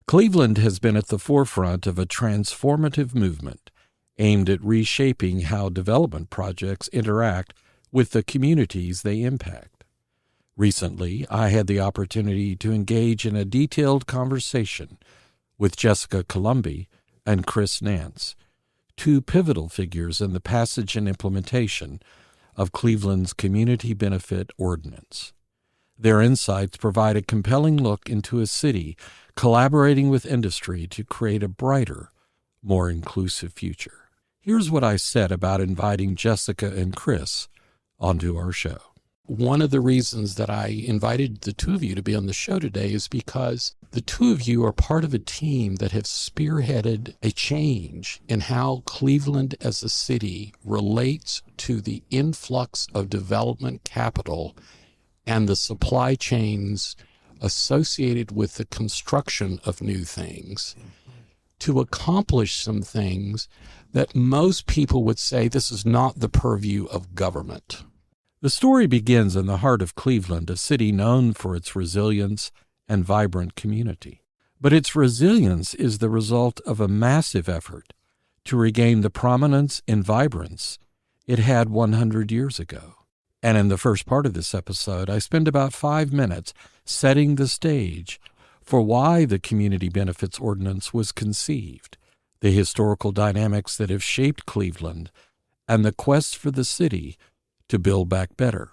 Cleveland has been at the forefront of a transformative movement aimed at reshaping how development projects interact with the communities they impact. Recently, I had the opportunity to engage in a detailed conversation with Jessica Colombi and Chris Nance, two pivotal figures in the passage and implementation of Cleveland's Community Benefit Ordinance. Their insights provide a compelling look into a city collaborating with industry to create a brighter, more inclusive future. Here's what I said about inviting Jessica and Chris onto our show. One of the reasons that I invited the two of you to be on the show today is because the two of you are part of a team that have spearheaded a change in how Cleveland as a city relates to the influx of development capital and the supply chains associated with the construction of new things to accomplish some things that most people would say this is not the purview of government. The story begins in the heart of Cleveland, a city known for its resilience and vibrant community. But its resilience is the result of a massive effort to regain the prominence and vibrance it had 100 years ago. And in the first part of this episode, I spend about 5 minutes setting the stage for why the Community Benefits Ordinance was conceived, the historical dynamics that have shaped Cleveland, and the quest for the city to build back better.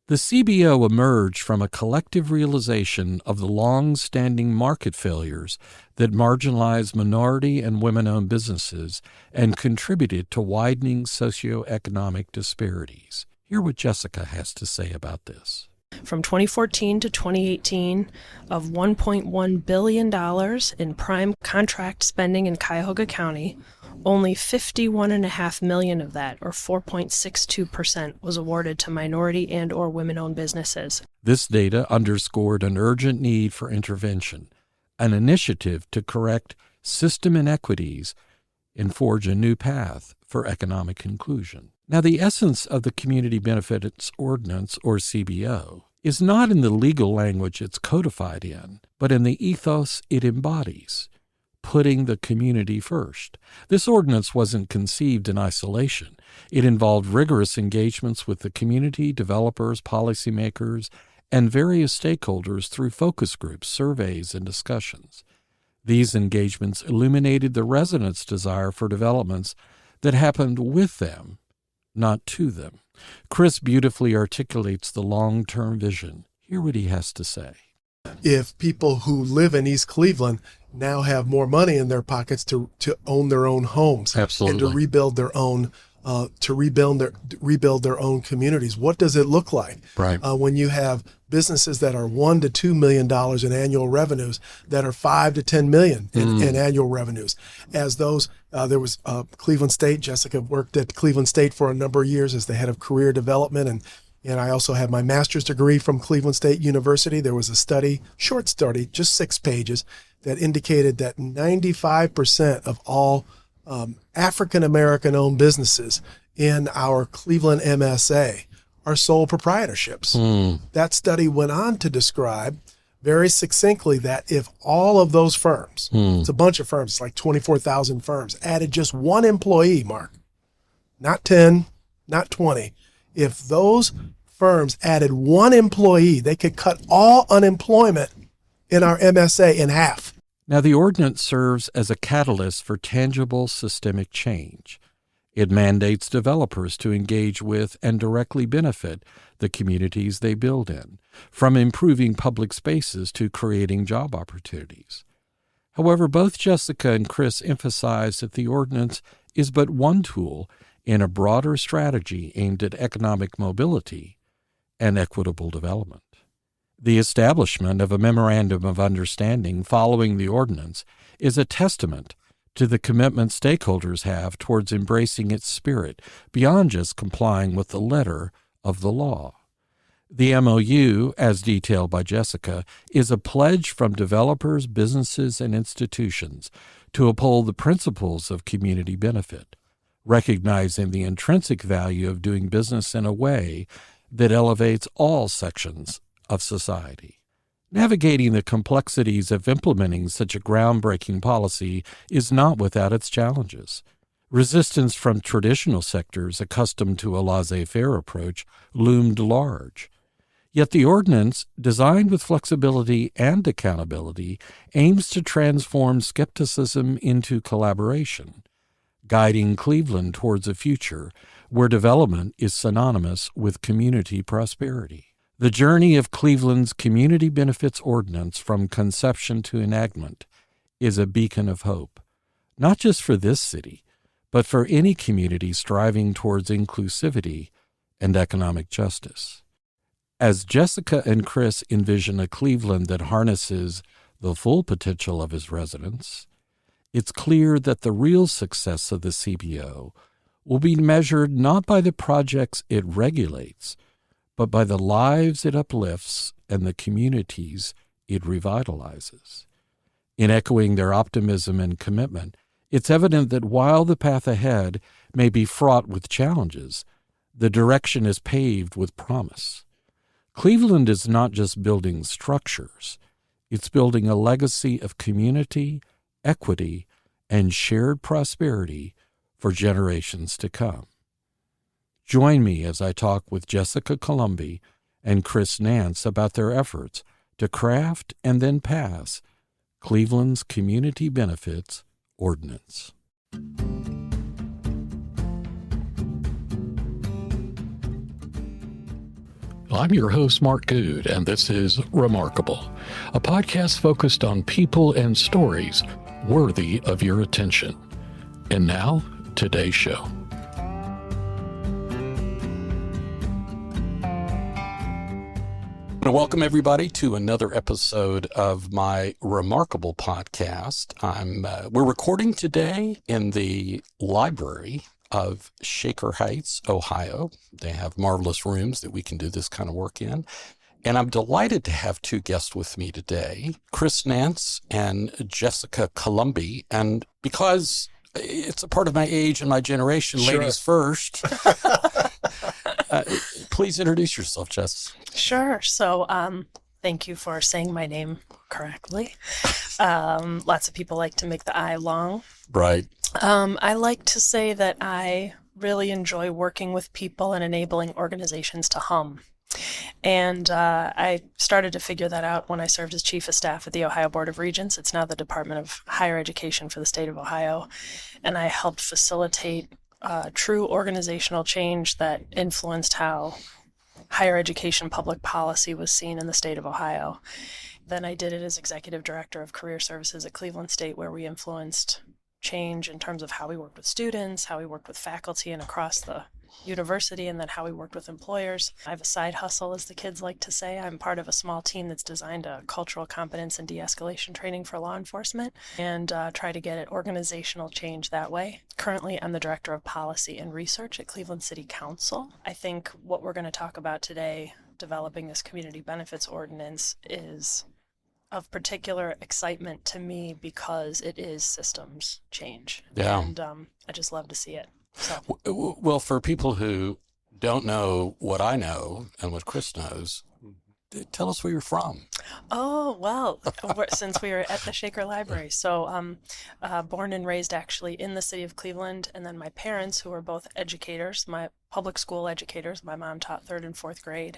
The CBO emerged from a collective realization of the long-standing market failures that marginalized minority and women-owned businesses and contributed to widening socio-economic disparities. Hear what Jessica has to say about this. From 2014 to 2018, of $1.1 billion in prime contract spending in Cuyahoga County, only $51.5 million of that, or 4.62%, was awarded to minority and or women-owned businesses. This data underscored an urgent need for intervention, an initiative to correct system inequities and forge a new path for economic inclusion. Now, the essence of the Community Benefits Ordinance, or CBO, is not in the legal language it's codified in, but in the ethos it embodies, putting the community first. This ordinance wasn't conceived in isolation. It involved rigorous engagements with the community, developers, policymakers, and various stakeholders through focus groups, surveys, and discussions. These engagements illuminated the residents' desire for developments that happened with them, not to them. Chris beautifully articulates the long-term vision. Hear what he has to say. If people who live in East Cleveland now have more money in their pockets to own their own homes, absolutely, and to rebuild their own rebuild their own communities, what does it look like? Right. When you have businesses that are $1 to $2 million in annual revenues, that are $5 to $10 million in annual revenues, as those there was Cleveland State. Jessica worked at Cleveland State for a number of years as the head of career development, and I also have my master's degree from Cleveland State University. There was a study, short study, just 6 pages, that indicated that 95% of all African-American owned businesses in our Cleveland MSA are sole proprietorships. That study went on to describe very succinctly that if all of those firms, it's a bunch of firms, it's like 24,000 firms, added just one employee, Mark, not 10, not 20, if those firms added one employee, they could cut all unemployment in our MSA in half. Now, the ordinance serves as a catalyst for tangible systemic change. It mandates developers to engage with and directly benefit the communities they build in, from improving public spaces to creating job opportunities. However, both Jessica and Chris emphasize that the ordinance is but one tool in a broader strategy aimed at economic mobility and equitable development. The establishment of a memorandum of understanding following the ordinance is a testament to the commitment stakeholders have towards embracing its spirit beyond just complying with the letter of the law. The MOU, as detailed by Jessica, is a pledge from developers, businesses, and institutions to uphold the principles of community benefit, recognizing the intrinsic value of doing business in a way that elevates all sections of society. Navigating the complexities of implementing such a groundbreaking policy is not without its challenges. Resistance from traditional sectors accustomed to a laissez-faire approach loomed large. Yet the ordinance, designed with flexibility and accountability, aims to transform skepticism into collaboration, guiding Cleveland towards a future where development is synonymous with community prosperity. The journey of Cleveland's Community Benefits Ordinance from conception to enactment is a beacon of hope, not just for this city, but for any community striving towards inclusivity and economic justice. As Jessica and Chris envision a Cleveland that harnesses the full potential of its residents, it's clear that the real success of the CBO will be measured not by the projects it regulates, but by the lives it uplifts and the communities it revitalizes. In echoing their optimism and commitment, it's evident that while the path ahead may be fraught with challenges, the direction is paved with promise. Cleveland is not just building structures, it's building a legacy of community, equity, and shared prosperity for generations to come. Join me as I talk with Jessica Colombi and Chris Nance about their efforts to craft and then pass Cleveland's Community Benefits Ordinance. I'm your host, Mark Good, and this is Remarkable, a podcast focused on people and stories worthy of your attention. And now, today's show. I want to welcome everybody to another episode of my Remarkable podcast. We're recording today in the library of Shaker Heights, Ohio. They have marvelous rooms that we can do this kind of work in. And I'm delighted to have two guests with me today, Chris Nance and Jessica Colombi. And because it's a part of my age and my generation, sure. Ladies first. Please introduce yourself, Jess. Sure. So thank you for saying my name correctly. Lots of people like to make the I long. Right. I like to say that I really enjoy working with people and enabling organizations to hum. And I started to figure that out when I served as Chief of Staff at the Ohio Board of Regents. It's now the Department of Higher Education for the state of Ohio. And I helped facilitate true organizational change that influenced how higher education public policy was seen in the state of Ohio. Then I did it as Executive Director of Career Services at Cleveland State, where we influenced change in terms of how we worked with students, how we worked with faculty and across the university, and then how we worked with employers. I have a side hustle, as the kids like to say. I'm part of a small team that's designed a cultural competence and de-escalation training for law enforcement and try to get at organizational change that way. Currently, I'm the Director of Policy and Research at Cleveland City Council. I think what we're going to talk about today, developing this Community Benefits Ordinance, is of particular excitement to me because it is systems change. Yeah. And I just love to see it. So. Well, for people who don't know what I know and what Chris knows, tell us where you're from. Oh, well, since we were at the Shaker Library. So born and raised actually in the city of Cleveland. And then my parents, who were both educators, my public school educators, my mom taught 3rd and 4th grade,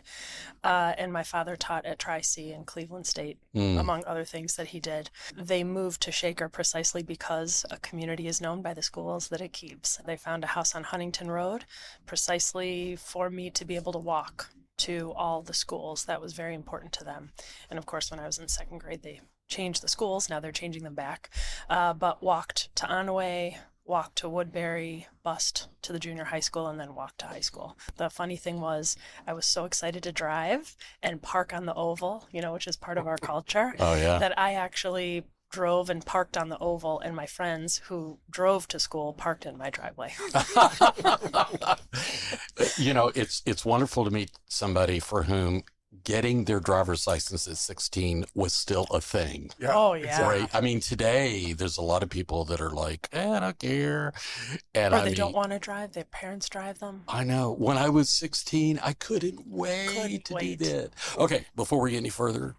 and my father taught at Tri-C in Cleveland State, among other things that he did. They moved to Shaker precisely because a community is known by the schools that it keeps. They found a house on Huntington Road precisely for me to be able to walk to all the schools. That was very important to them. And of course, when I was in 2nd grade, they changed the schools. Now they're changing them back. But walked to Onaway, walked to Woodbury, bused to the junior high school, and then walked to high school. The funny thing was, I was so excited to drive and park on the oval, which is part of our culture, that I actually drove and parked on the oval, and my friends who drove to school parked in my driveway. It's wonderful to meet somebody for whom getting their driver's license at 16 was still a thing. Yeah, oh, yeah. Right? I mean, today, there's a lot of people that are like, I don't care. Or they don't want to drive. Their parents drive them. I know. When I was 16, I couldn't wait to do that. Okay, before we get any further,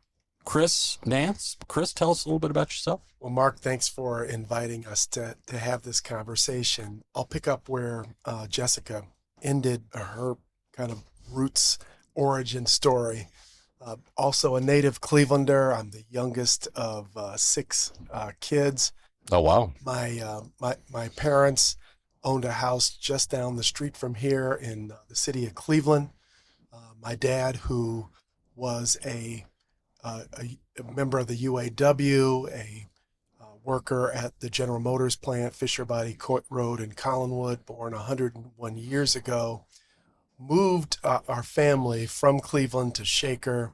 Chris Nance. Chris, tell us a little bit about yourself. Well, Mark, thanks for inviting us to have this conversation. I'll pick up where Jessica ended her kind of roots origin story. Also a native Clevelander. I'm the youngest of 6 kids. Oh, wow. My parents owned a house just down the street from here in the city of Cleveland. My dad, who was a member of the UAW, a worker at the General Motors plant, Fisher Body Court Road in Collinwood, born 101 years ago, moved our family from Cleveland to Shaker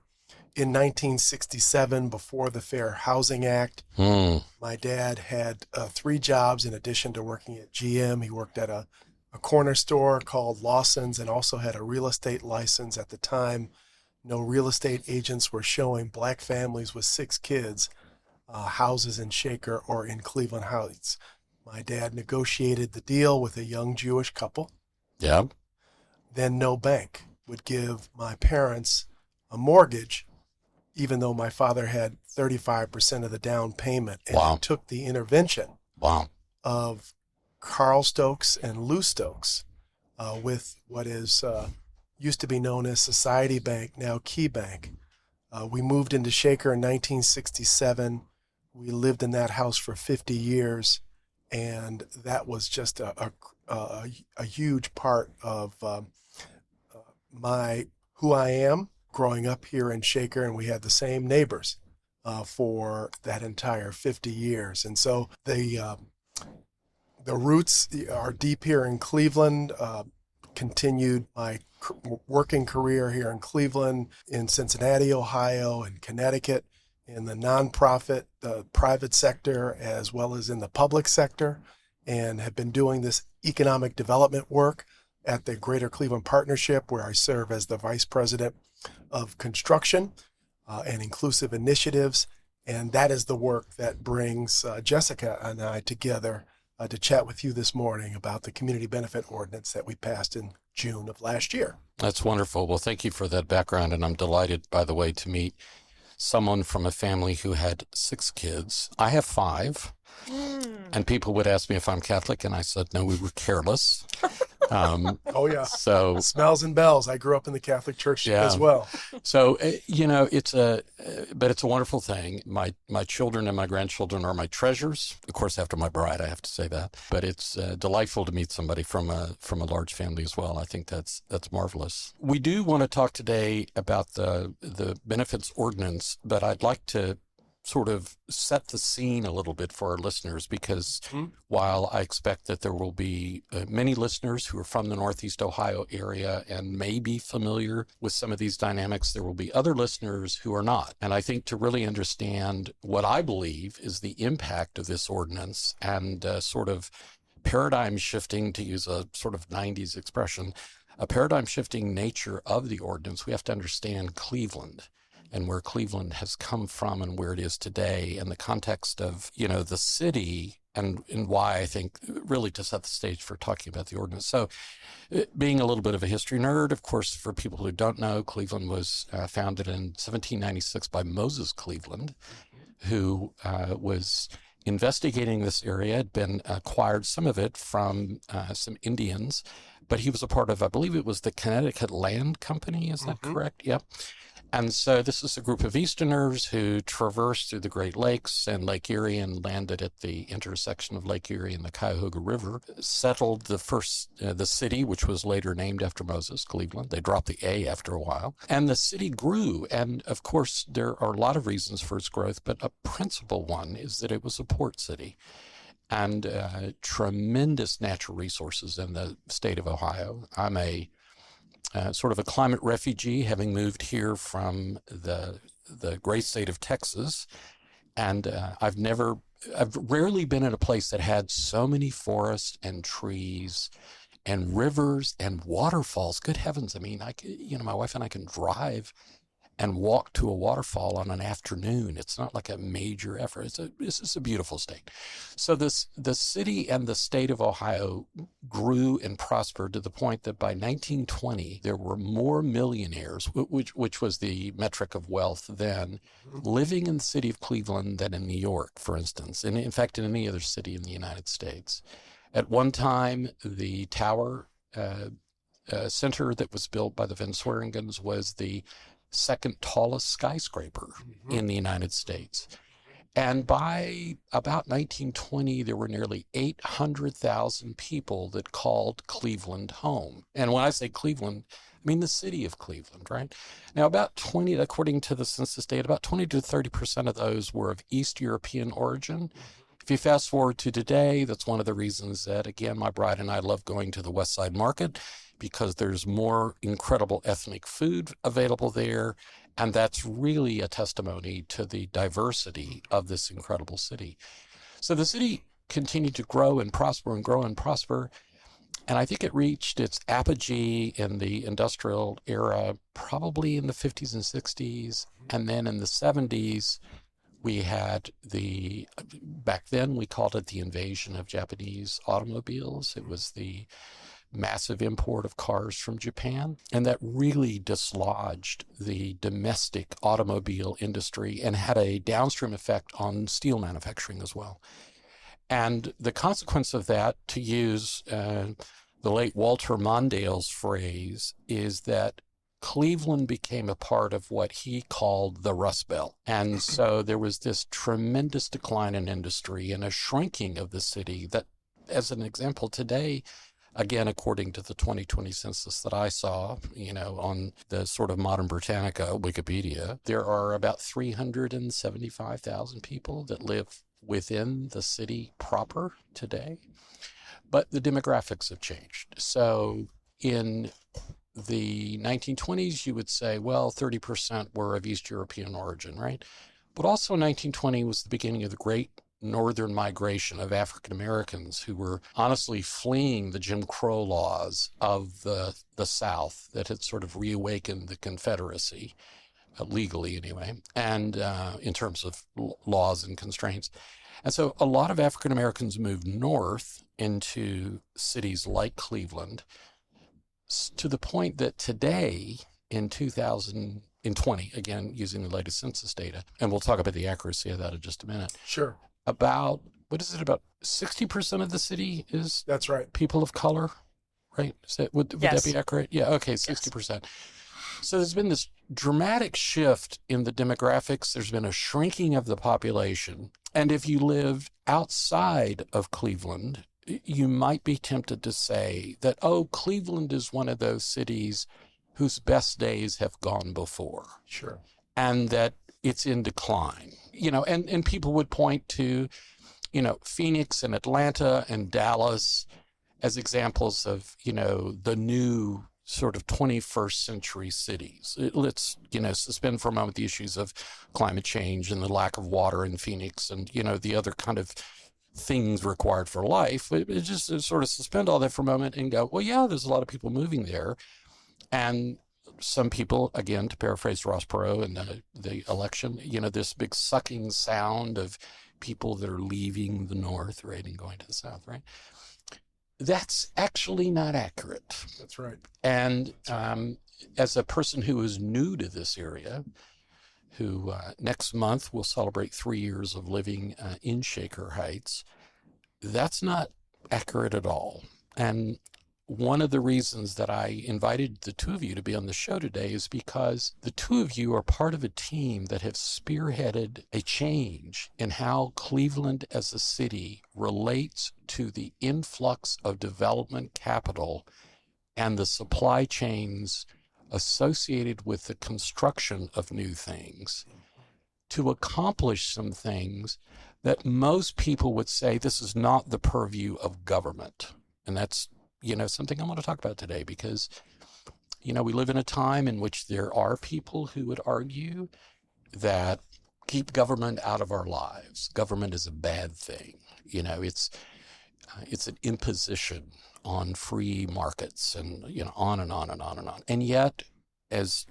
in 1967 before the Fair Housing Act. My dad had 3 jobs in addition to working at GM. He worked at a corner store called Lawson's and also had a real estate license at the time. No real estate agents were showing Black families with 6 kids houses in Shaker or in Cleveland Heights. My dad negotiated the deal with a young Jewish couple. Yeah. Then no bank would give my parents a mortgage, even though my father had 35% of the down payment. And Wow. it took the intervention of Carl Stokes and Lou Stokes with what is used to be known as Society Bank, now Key Bank. We moved into Shaker in 1967. We lived in that house for 50 years, and that was just a huge part of who I am growing up here in Shaker, and we had the same neighbors for that entire 50 years. And so the roots are deep here in Cleveland. Continued my working career here in Cleveland, in Cincinnati, Ohio, and Connecticut, in the nonprofit, the private sector, as well as in the public sector, and have been doing this economic development work at the Greater Cleveland Partnership, where I serve as the Vice President of Construction and Inclusive Initiatives. And that is the work that brings Jessica and I together to chat with you this morning about the Community Benefit Ordinance that we passed in June of last year. That's wonderful. Well, thank you for that background. And I'm delighted, by the way, to meet someone from a family who had 6 kids. I have 5. And people would ask me if I'm Catholic, and I said, no, we were careless. Oh, yeah. So Smells and bells. I grew up in the Catholic Church as well. So, it's a wonderful thing. My children and my grandchildren are my treasures. Of course, after my bride, I have to say that. But it's delightful to meet somebody from a large family as well. I think that's marvelous. We do want to talk today about the benefits ordinance, but I'd like to sort of set the scene a little bit for our listeners, because while I expect that there will be many listeners who are from the Northeast Ohio area and may be familiar with some of these dynamics, there will be other listeners who are not. And I think to really understand what I believe is the impact of this ordinance and sort of paradigm shifting, to use a sort of 90s expression, a paradigm shifting nature of the ordinance, we have to understand Cleveland and where Cleveland has come from and where it is today in the context of, the city, and why I think really to set the stage for talking about the ordinance. So being a little bit of a history nerd, of course, for people who don't know, Cleveland was founded in 1796 by Moses Cleveland, who was investigating this area, had been acquired some of it from some Indians, but he was a part of, I believe it was the Connecticut Land Company, is that correct? Yeah. And so this is a group of Easterners who traversed through the Great Lakes and Lake Erie and landed at the intersection of Lake Erie and the Cuyahoga River, settled the city, which was later named after Moses, Cleveland. They dropped the A after a while. And the city grew. And of course, there are a lot of reasons for its growth, but a principal one is that it was a port city. And tremendous natural resources in the state of Ohio. I'm sort of a climate refugee, having moved here from the great state of Texas. And I've rarely been in a place that had so many forests and trees and rivers and waterfalls. Good heavens. I mean, my wife and I can drive and walk to a waterfall on an afternoon. It's not like a major effort. It's a beautiful state. So the city and the state of Ohio grew and prospered to the point that by 1920, there were more millionaires, which was the metric of wealth then, living in the city of Cleveland than in New York, for instance, and in fact, in any other city in the United States. At one time, the Tower Center that was built by the Van Swearingens was the second tallest skyscraper in the United States. And by about 1920, there were nearly 800,000 people that called Cleveland home. And when I say Cleveland, I mean the city of Cleveland, right? Now, about 20, according to the census data, about 20 to 30% of those were of East European origin. If you fast forward to today, that's one of the reasons that, again, my bride and I love going to the West Side Market, because there's more incredible ethnic food available there. And that's really a testimony to the diversity of this incredible city. So the city continued to grow and prosper and grow and prosper. And I think it reached its apogee in the industrial era, probably in the 50s and 60s. And then in the 70s, we had back then we called it the invasion of Japanese automobiles. It was the massive import of cars from Japan, and that really dislodged the domestic automobile industry and had a downstream effect on steel manufacturing as well. And the consequence of that, to use the late Walter Mondale's phrase, is that Cleveland became a part of what he called the Rust Belt. And so there was this tremendous decline in industry and a shrinking of the city that, as an example, today, again, according to the 2020 census that I saw, on the sort of Modern Britannica Wikipedia, there are about 375,000 people that live within the city proper today. But the demographics have changed. So in the 1920s, you would say, well, 30% were of East European origin, right? But also 1920 was the beginning of the Great Northern Migration of African Americans who were honestly fleeing the Jim Crow laws of the South that had sort of reawakened the Confederacy, legally anyway, and in terms of laws and constraints. And so a lot of African Americans moved north into cities like Cleveland, to the point that today, in 2020, again, using the latest census data, and we'll talk about the accuracy of that in just a minute. Sure. About 60% of the city is That's right. People of color, right? Would that be accurate? Yeah, okay, 60%. Yes. So there's been this dramatic shift in the demographics. There's been a shrinking of the population. And if you lived outside of Cleveland, you might be tempted to say that, Cleveland is one of those cities whose best days have gone before. Sure. And that it's in decline, and people would point to, Phoenix and Atlanta and Dallas as examples of, the new sort of 21st century cities. Let's, suspend for a moment the issues of climate change and the lack of water in Phoenix and, the other kind of things required for life. But just sort of suspend all that for a moment and go, well, yeah, there's a lot of people moving there. And some people, again, to paraphrase Ross Perot in the election, this big sucking sound of people that are leaving the North, right, and going to the South, right? That's actually not accurate. That's right. And as a person who is new to this area, who next month will celebrate 3 years of living in Shaker Heights, that's not accurate at all. And one of the reasons that I invited the two of you to be on the show today is because the two of you are part of a team that have spearheaded a change in how Cleveland as a city relates to the influx of development capital and the supply chains associated with the construction of new things to accomplish some things that most people would say this is not the purview of government. And that's something I want to talk about today because, we live in a time in which there are people who would argue that keep government out of our lives. Government is a bad thing. It's an imposition on free markets and, on and on and on and on. And yet, as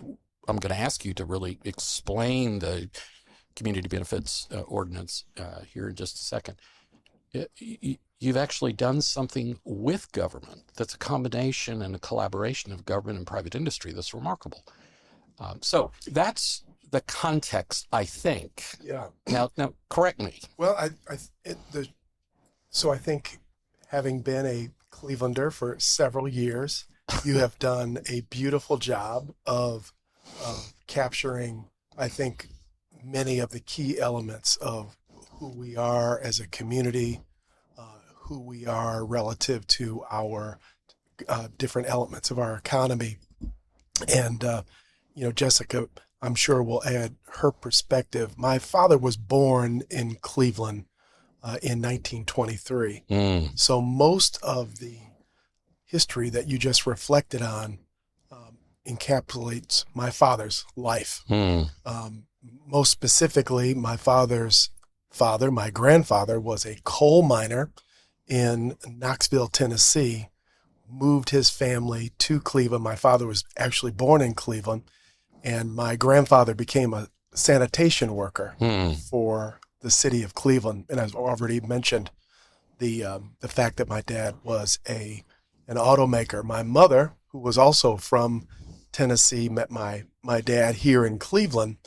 I'm going to ask you to really explain the Community Benefits Ordinance here in just a second. You've actually done something with government that's a combination and a collaboration of government and private industry that's remarkable. So that's the context, I think. Yeah. Now, correct me. Well, so I think, having been a Clevelander for several years, you have done a beautiful job of capturing, I think, many of the key elements of who we are as a community, who we are relative to our different elements of our economy. And, Jessica, I'm sure will add her perspective. My father was born in Cleveland in 1923. So most of the history that you just reflected on encapsulates my father's life. Most specifically, my father's father, my grandfather, was a coal miner in Knoxville, Tennessee, moved his family to Cleveland. My father was actually born in Cleveland, and my grandfather became a sanitation worker for the city of Cleveland. And I've already mentioned the fact that my dad was an automaker. My mother, who was also from Tennessee, met my dad here in Cleveland,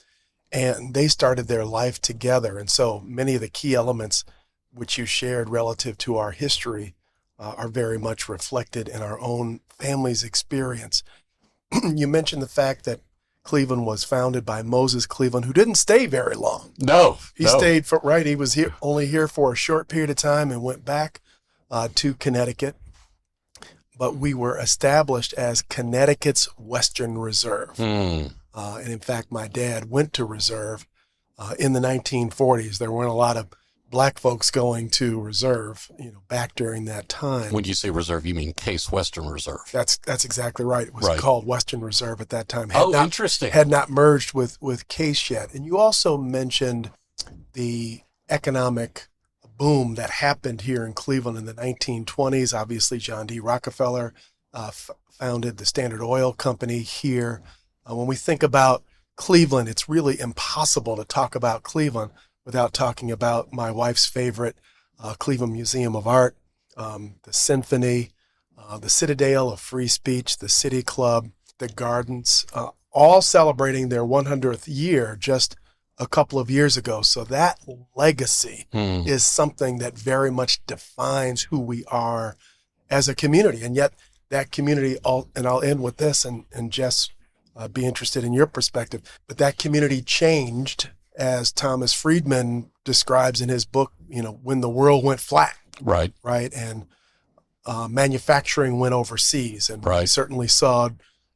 and they started their life together. And so many of the key elements which you shared relative to our history are very much reflected in our own family's experience. You mentioned the fact that Cleveland was founded by Moses Cleveland, who didn't stay very long. He stayed he was only here for a short period of time and went back to Connecticut. But we were established as Connecticut's Western Reserve. And in fact, my dad went to reserve in the 1940s. There weren't a lot of black folks going to reserve, back during that time. When you say reserve, you mean Case Western Reserve. That's exactly right. It was called Western Reserve at that time. Interesting. Had not merged with Case yet. And you also mentioned the economic boom that happened here in Cleveland in the 1920s. Obviously, John D. Rockefeller founded the Standard Oil Company here. When we think about Cleveland, it's really impossible to talk about Cleveland without talking about my wife's favorite, Cleveland Museum of Art, the Symphony, the Citadel of Free Speech, the City Club, the Gardens, all celebrating their 100th year just a couple of years ago. So that legacy is something that very much defines who we are as a community. And yet that community, and I'll end with this, and Jess, be interested in your perspective, but that community changed, as Thomas Friedman describes in his book, when the world went flat. Right. And manufacturing went overseas. And we certainly saw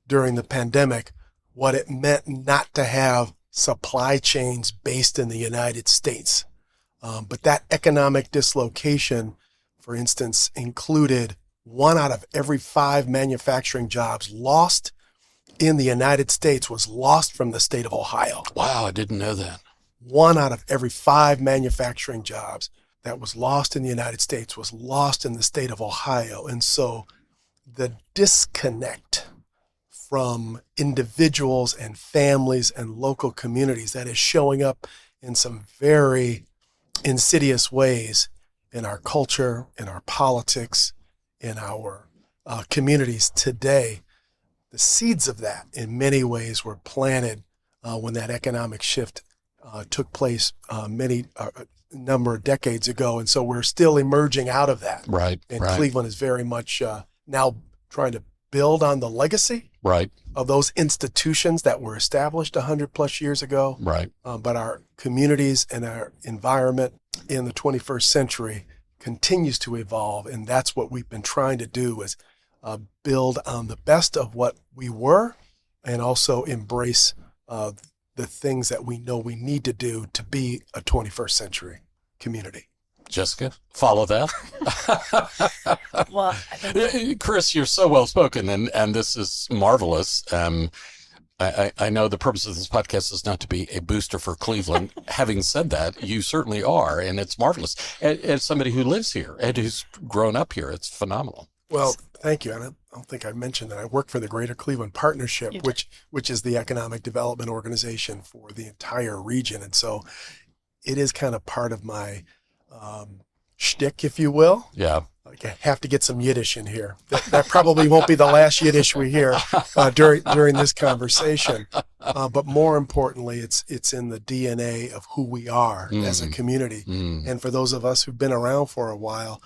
during the pandemic what it meant not to have supply chains based in the United States. But that economic dislocation, for instance, included 1 out of every 5 manufacturing jobs lost in the United States was lost from the state of Ohio. Wow, I didn't know that. 1 out of every 5 manufacturing jobs that was lost in the United States was lost in the state of Ohio. And so the disconnect from individuals and families and local communities that is showing up in some very insidious ways in our culture, in our politics, in our communities today, the seeds of that in many ways were planted when that economic shift took place a number of decades ago. And so we're still emerging out of that. And Cleveland is very much now trying to build on the legacy of those institutions that were established 100 plus years ago. But our communities and our environment in the 21st century continues to evolve. And that's what we've been trying to do, is build on the best of what we were and also embrace the things that we know we need to do to be a 21st century community. Jessica, follow that. Well, Chris, you're so well spoken, and this is marvelous. I know the purpose of this podcast is not to be a booster for Cleveland. Having said that, you certainly are, and it's marvelous. As somebody who lives here and who's grown up here, it's phenomenal. Well, thank you. And don't think I mentioned that I work for the Greater Cleveland Partnership, which is the economic development organization for the entire region. And so it is kind of part of my shtick, if you will. Yeah. Like I have to get some Yiddish in here. That probably won't be the last Yiddish we hear during this conversation. But more importantly, it's in the DNA of who we are as a community. And for those of us who've been around for a while,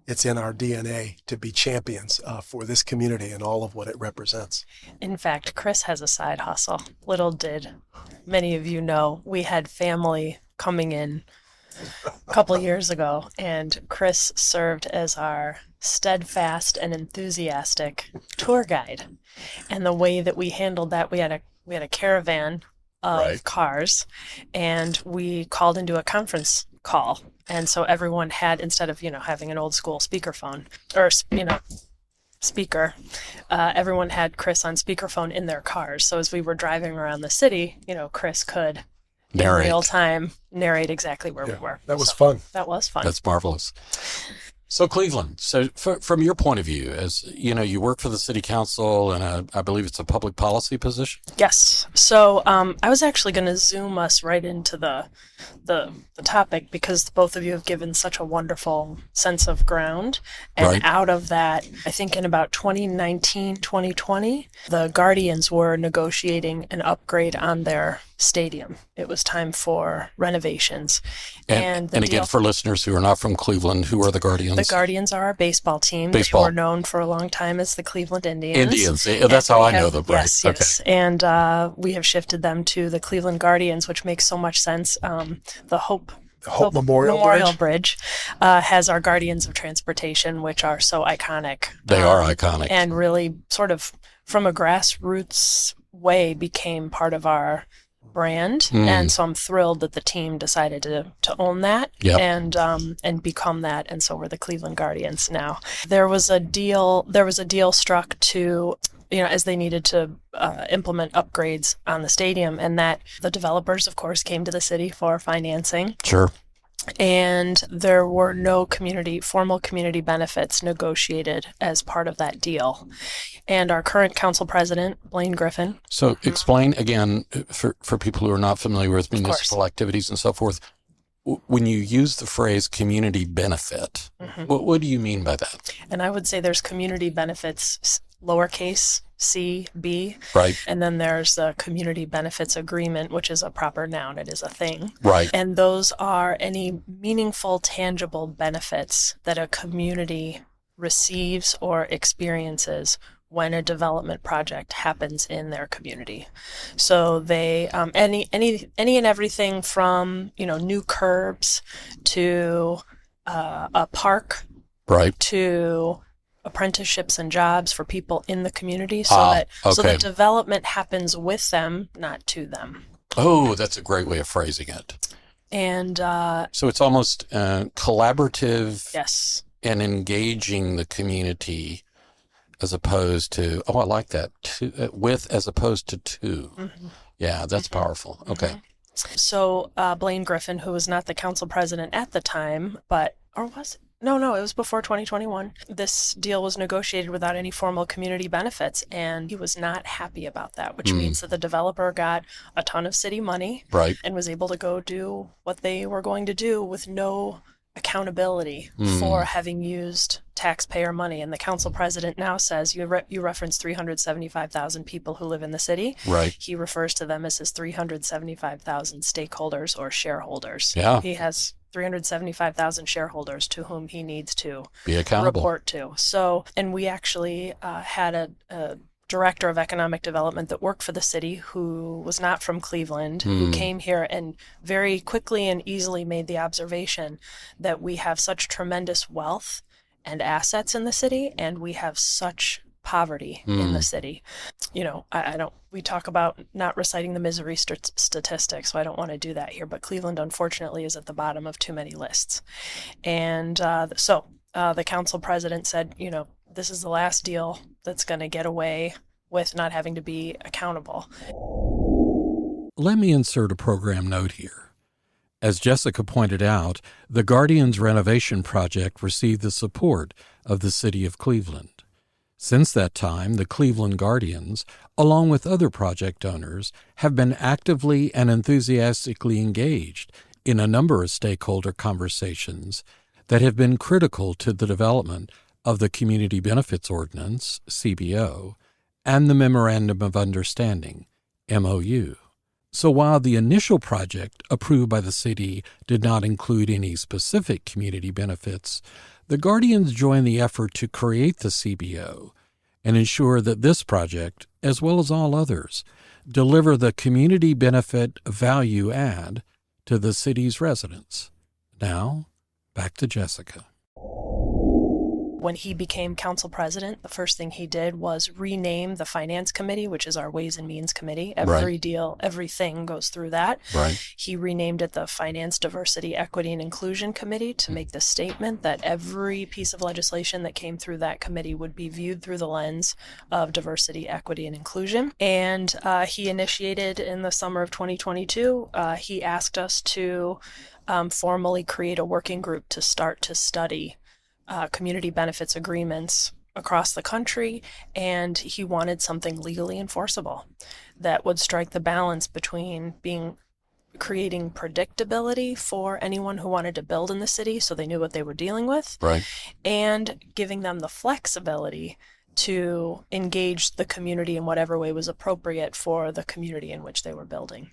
it's in our DNA to be champions for this community and all of what it represents. In fact, Chris has a side hustle. Little did many of you know, we had family coming in a couple of years ago, and Chris served as our steadfast and enthusiastic tour guide. And the way that we handled that, we had a caravan of cars, and we called into a conference call. And so everyone had, instead of, having an old school speakerphone or, speaker, everyone had Chris on speakerphone in their cars. So as we were driving around the city, Chris could narrate. In real time, narrate exactly where we were. That was fun. That was fun. That's marvelous. So Cleveland, from your point of view, as you work for the city council, and I believe it's a public policy position. Yes. So I was actually going to zoom us right into the topic, because both of you have given such a wonderful sense of ground. And out of that, I think in about 2019, 2020, the Guardians were negotiating an upgrade on their stadium. It was time for renovations. And again, for listeners who are not from Cleveland, who are the Guardians? The Guardians are our baseball team. They were known for a long time as the Cleveland Indians. That's how I know them, right? Yes, yes. And we have shifted them to the Cleveland Guardians, which makes so much sense. The Hope Memorial Bridge has our Guardians of Transportation, which are so iconic. They are iconic. And really sort of from a grassroots way became part of our brand. And so I'm thrilled that the team decided to own that and become that. And so we're the Cleveland Guardians now. There was a deal struck to, as they needed to implement upgrades on the stadium, and that the developers, of course, came to the city for financing. Sure. And there were no formal community benefits negotiated as part of that deal. And our current council president, Blaine Griffin. So explain again for people who are not familiar with municipal activities and so forth. When you use the phrase community benefit, what do you mean by that? And I would say there's community benefits, lowercase CB. Right. And then there's the community benefits agreement, which is a proper noun. It is a thing. Right. And those are any meaningful, tangible benefits that a community receives or experiences when a development project happens in their community. So they any and everything from new curbs to a park, right, to apprenticeships and jobs for people in the community, so the development happens with them, not to them. Oh, that's a great way of phrasing it. And so it's almost collaborative, yes, and engaging the community, as opposed to, I like that, with as opposed to to. Yeah, that's powerful. Okay. So Blaine Griffin, who was not the council president at the time, or was it? No, it was before 2021. This deal was negotiated without any formal community benefits, and he was not happy about that, which means that the developer got a ton of city money, right, and was able to go do what they were going to do with no accountability for having used taxpayer money. And the council president now says, you reference 375,000 people who live in the city. Right. He refers to them as his 375,000 stakeholders or shareholders. Yeah. He has 375,000 shareholders to whom he needs to be accountable, report to. So, and we actually had a director of economic development that worked for the city who was not from Cleveland, who came here and very quickly and easily made the observation that we have such tremendous wealth and assets in the city, and we have such poverty in the city. We talk about not reciting the misery statistics, so I don't want to do that here, but Cleveland, unfortunately, is at the bottom of too many lists. And so the council president said, this is the last deal that's going to get away with not having to be accountable. Let me insert a program note here. As Jessica pointed out, the Guardians renovation project received the support of the city of Cleveland. Since that time, the Cleveland Guardians, along with other project owners, have been actively and enthusiastically engaged in a number of stakeholder conversations that have been critical to the development of the Community Benefits Ordinance, CBO, and the Memorandum of Understanding, MOU. So while the initial project approved by the city did not include any specific community benefits, the Guardians joined the effort to create the CBO and ensure that this project, as well as all others, deliver the community benefit value add to the city's residents. Now, back to Jessica. When he became council president, the first thing he did was rename the finance committee, which is our Ways and Means Committee. Everything goes through that. Right. He renamed it the Finance, Diversity, Equity, and Inclusion Committee to make the statement that every piece of legislation that came through that committee would be viewed through the lens of diversity, equity, and inclusion. And he initiated in the summer of 2022, he asked us to formally create a working group to start to study community benefits agreements across the country, and he wanted something legally enforceable that would strike the balance between creating predictability for anyone who wanted to build in the city so they knew what they were dealing with, Right. and giving them the flexibility to engage the community in whatever way was appropriate for the community in which they were building.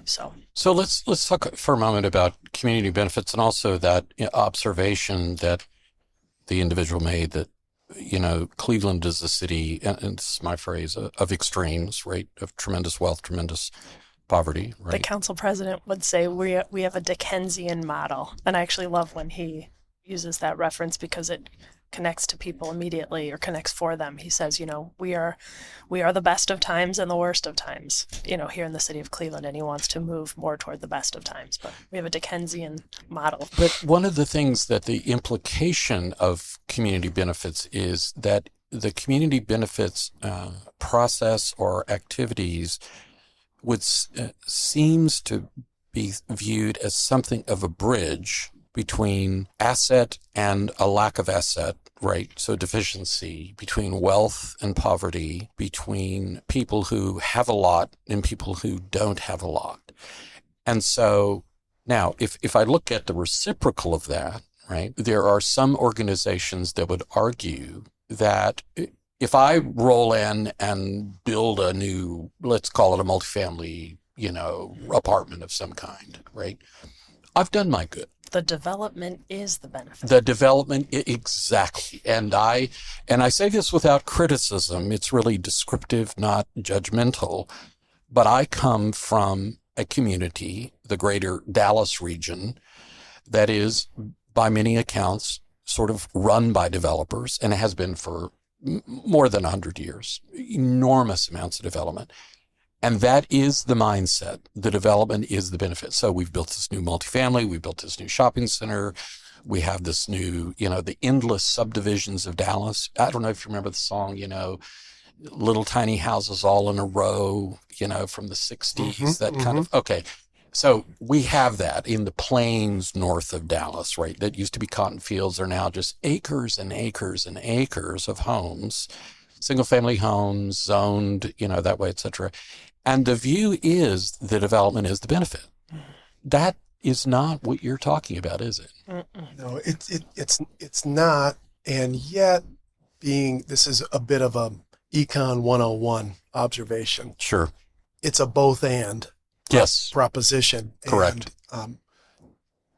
So let's talk for a moment about community benefits and also that observation that the individual made that, Cleveland is a city, and this is my phrase, of extremes, right? Of tremendous wealth, tremendous poverty, right? The council president would say we have a Dickensian model. And I actually love when he uses that reference because it connects to people immediately, or connects for them. He says, we are the best of times and the worst of times, here in the city of Cleveland, and he wants to move more toward the best of times. But we have a Dickensian model. But one of the things that the implication of community benefits is that the community benefits process or activities seems to be viewed as something of a bridge between asset and a lack of asset, right? So deficiency, between wealth and poverty, between people who have a lot and people who don't have a lot. And so now, if I look at the reciprocal of that, right, there are some organizations that would argue that if I roll in and build a new, let's call it a multifamily, apartment of some kind, right, I've done my good. The development is the benefit. The development, exactly. And I say this without criticism. It's really descriptive, not judgmental. But I come from a community, the greater Dallas region, that is, by many accounts, sort of run by developers, and it has been for more than 100 years. Enormous amounts of development. And that is the mindset. The development is the benefit. So we've built this new multifamily. We built this new shopping center. We have this new, the endless subdivisions of Dallas. I don't know if you remember the song, little tiny houses all in a row, from the 60s, kind of, okay. So we have that in the plains north of Dallas, right? That used to be cotton fields are now just acres and acres and acres of homes, single family homes, zoned, that way, et cetera. And the view is the development is the benefit. That is not what you're talking about, is it? No, it's not. And yet this is a bit of a Econ 101 observation. Sure. It's a both and proposition. Correct. And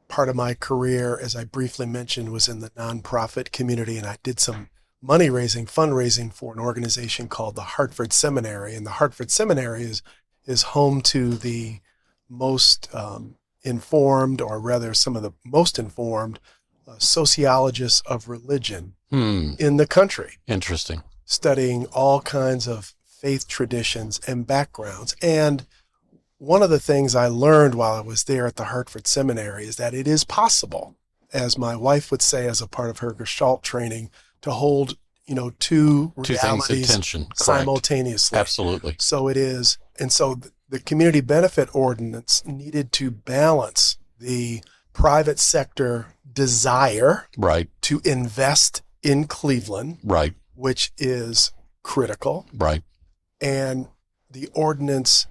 part of my career, as I briefly mentioned, was in the nonprofit community, and I did some fundraising for an organization called the Hartford Seminary. And the Hartford Seminary is home to the most informed, or rather some of the most informed sociologists of religion in the country. Interesting. Studying all kinds of faith traditions and backgrounds. And one of the things I learned while I was there at the Hartford Seminary is that it is possible, as my wife would say as a part of her Gestalt training, to hold, two realities things in tension. Simultaneously. Correct. Absolutely. So it is. And so the Community Benefit Ordinance needed to balance the private sector desire right. to invest in Cleveland, right. which is critical. Right. And the ordinance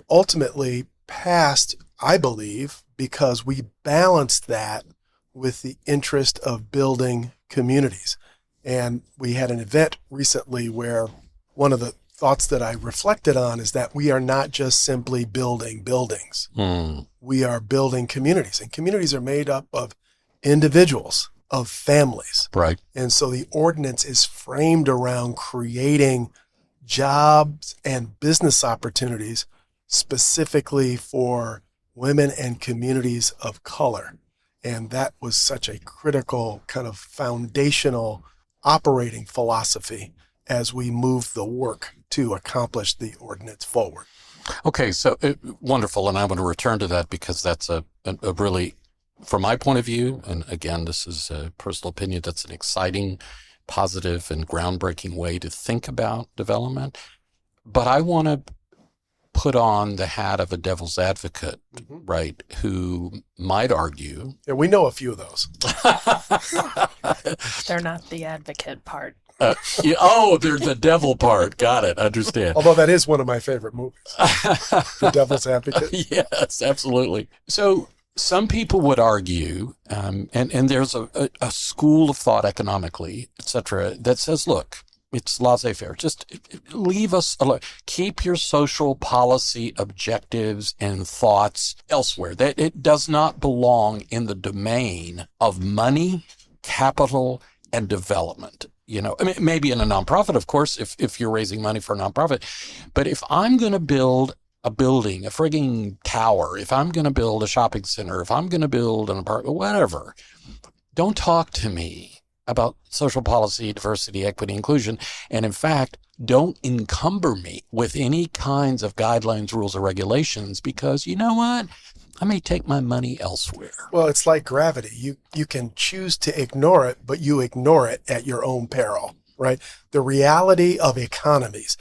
ultimately passed, I believe, because we balanced that with the interest of building communities. And we had an event recently where one of the thoughts that I reflected on is that we are not just simply building buildings. We are building communities, and communities are made up of individuals, of families. Right. And so the ordinance is framed around creating jobs and business opportunities specifically for women and communities of color. And that was such a critical kind of foundational operating philosophy as we move the work to accomplish the ordinance forward. Okay, so wonderful, and I want to return to that because that's a really, from my point of view, and again, this is a personal opinion, that's an exciting, positive, and groundbreaking way to think about development. But I want to put on the hat of a devil's advocate, right, who might argue. Yeah, we know a few of those. They're not the advocate part. They're the devil part. Got it. Understand. Although that is one of my favorite movies, The Devil's Advocate. Yes, absolutely. So some people would argue, and there's a school of thought economically, et cetera, that says, look, it's laissez-faire. Just leave us alone. Keep your social policy objectives and thoughts elsewhere. That it does not belong in the domain of money, capital, and development. You know, I mean, maybe in a nonprofit, of course, if you're raising money for a nonprofit. But if I'm going to build a building, a frigging tower, if I'm going to build a shopping center, if I'm going to build an apartment, whatever, don't talk to me about social policy, diversity, equity, inclusion. And in fact, don't encumber me with any kinds of guidelines, rules, or regulations, because you know what? I may take my money elsewhere. Well, it's like gravity. You can choose to ignore it, but you ignore it at your own peril, right? The reality of economies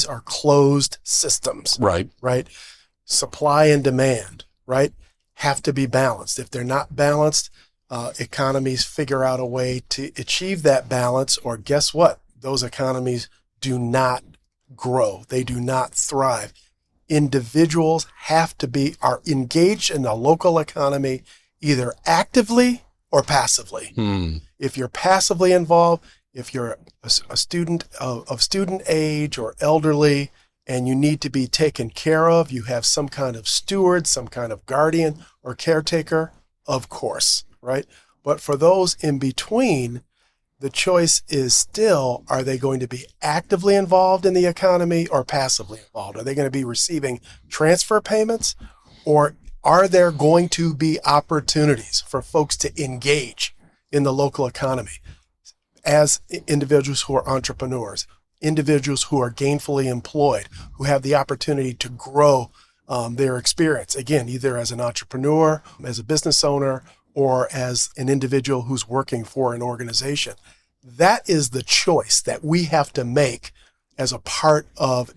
are closed systems. Right. Right? Supply and demand, right, have to be balanced. If they're not balanced, economies figure out a way to achieve that balance, or guess what? Those economies do not grow. They do not thrive. Individuals are engaged in the local economy either actively or passively. If you're passively involved, if you're a student of student age or elderly and you need to be taken care of, you have some kind of steward, some kind of guardian or caretaker, of course, right? But for those in between, the choice is still, are they going to be actively involved in the economy or passively involved? Are they going to be receiving transfer payments, or are there going to be opportunities for folks to engage in the local economy as individuals who are entrepreneurs, individuals who are gainfully employed, who have the opportunity to grow their experience, again, either as an entrepreneur, as a business owner, or as an individual who's working for an organization? That is the choice that we have to make as a part of,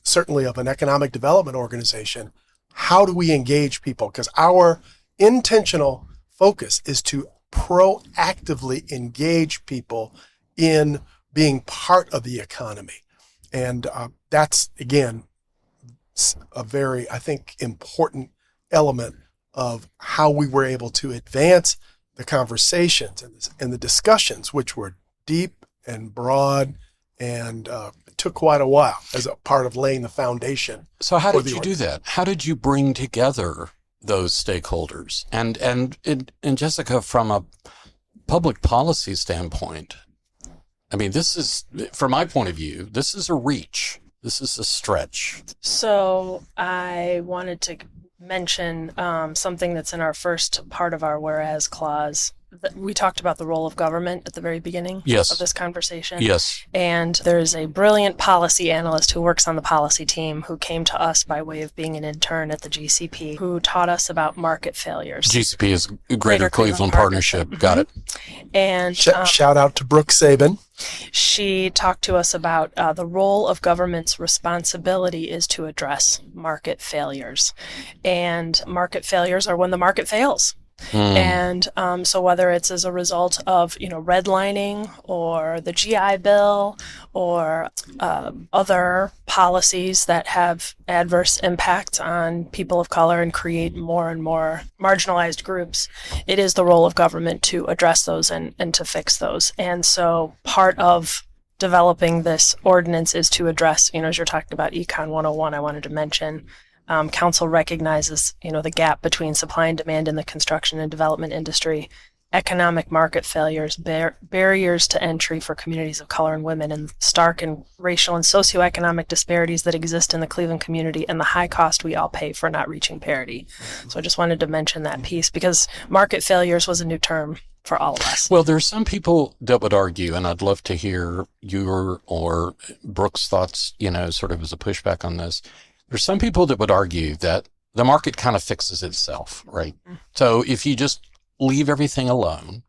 certainly of an economic development organization. How do we engage people? Because our intentional focus is to proactively engage people in being part of the economy. And that's, again, a very, I think, important element of how we were able to advance the conversations and the discussions, which were deep and broad, and took quite a while as a part of laying the foundation. So how did you do that? How did you bring together those stakeholders? And Jessica, from a public policy standpoint, I mean, this is, from my point of view, this is a reach. This is a stretch. So I wanted to mention something that's in our first part of our whereas clause. We talked about the role of government at the very beginning of this conversation. Yes. And there's a brilliant policy analyst who works on the policy team who came to us by way of being an intern at the GCP, who taught us about market failures. GCP is Greater Cleveland Partnership. Mm-hmm. Got it. And shout out to Brooke Sabin. She talked to us about the role of government's responsibility is to address market failures. And market failures are when the market fails. And so whether it's as a result of, redlining or the GI Bill or other policies that have adverse impact on people of color and create more and more marginalized groups, it is the role of government to address those and to fix those. And so part of developing this ordinance is to address, as you're talking about Econ 101, I wanted to mention, council recognizes, the gap between supply and demand in the construction and development industry, economic market failures, barriers to entry for communities of color and women, and stark and racial and socioeconomic disparities that exist in the Cleveland community, and the high cost we all pay for not reaching parity. So I just wanted to mention that piece because market failures was a new term for all of us. Well, there's some people that would argue, and I'd love to hear your or Brooke's thoughts, sort of as a pushback on this. There's some people that would argue that the market kind of fixes itself, right? So if you just leave everything alone,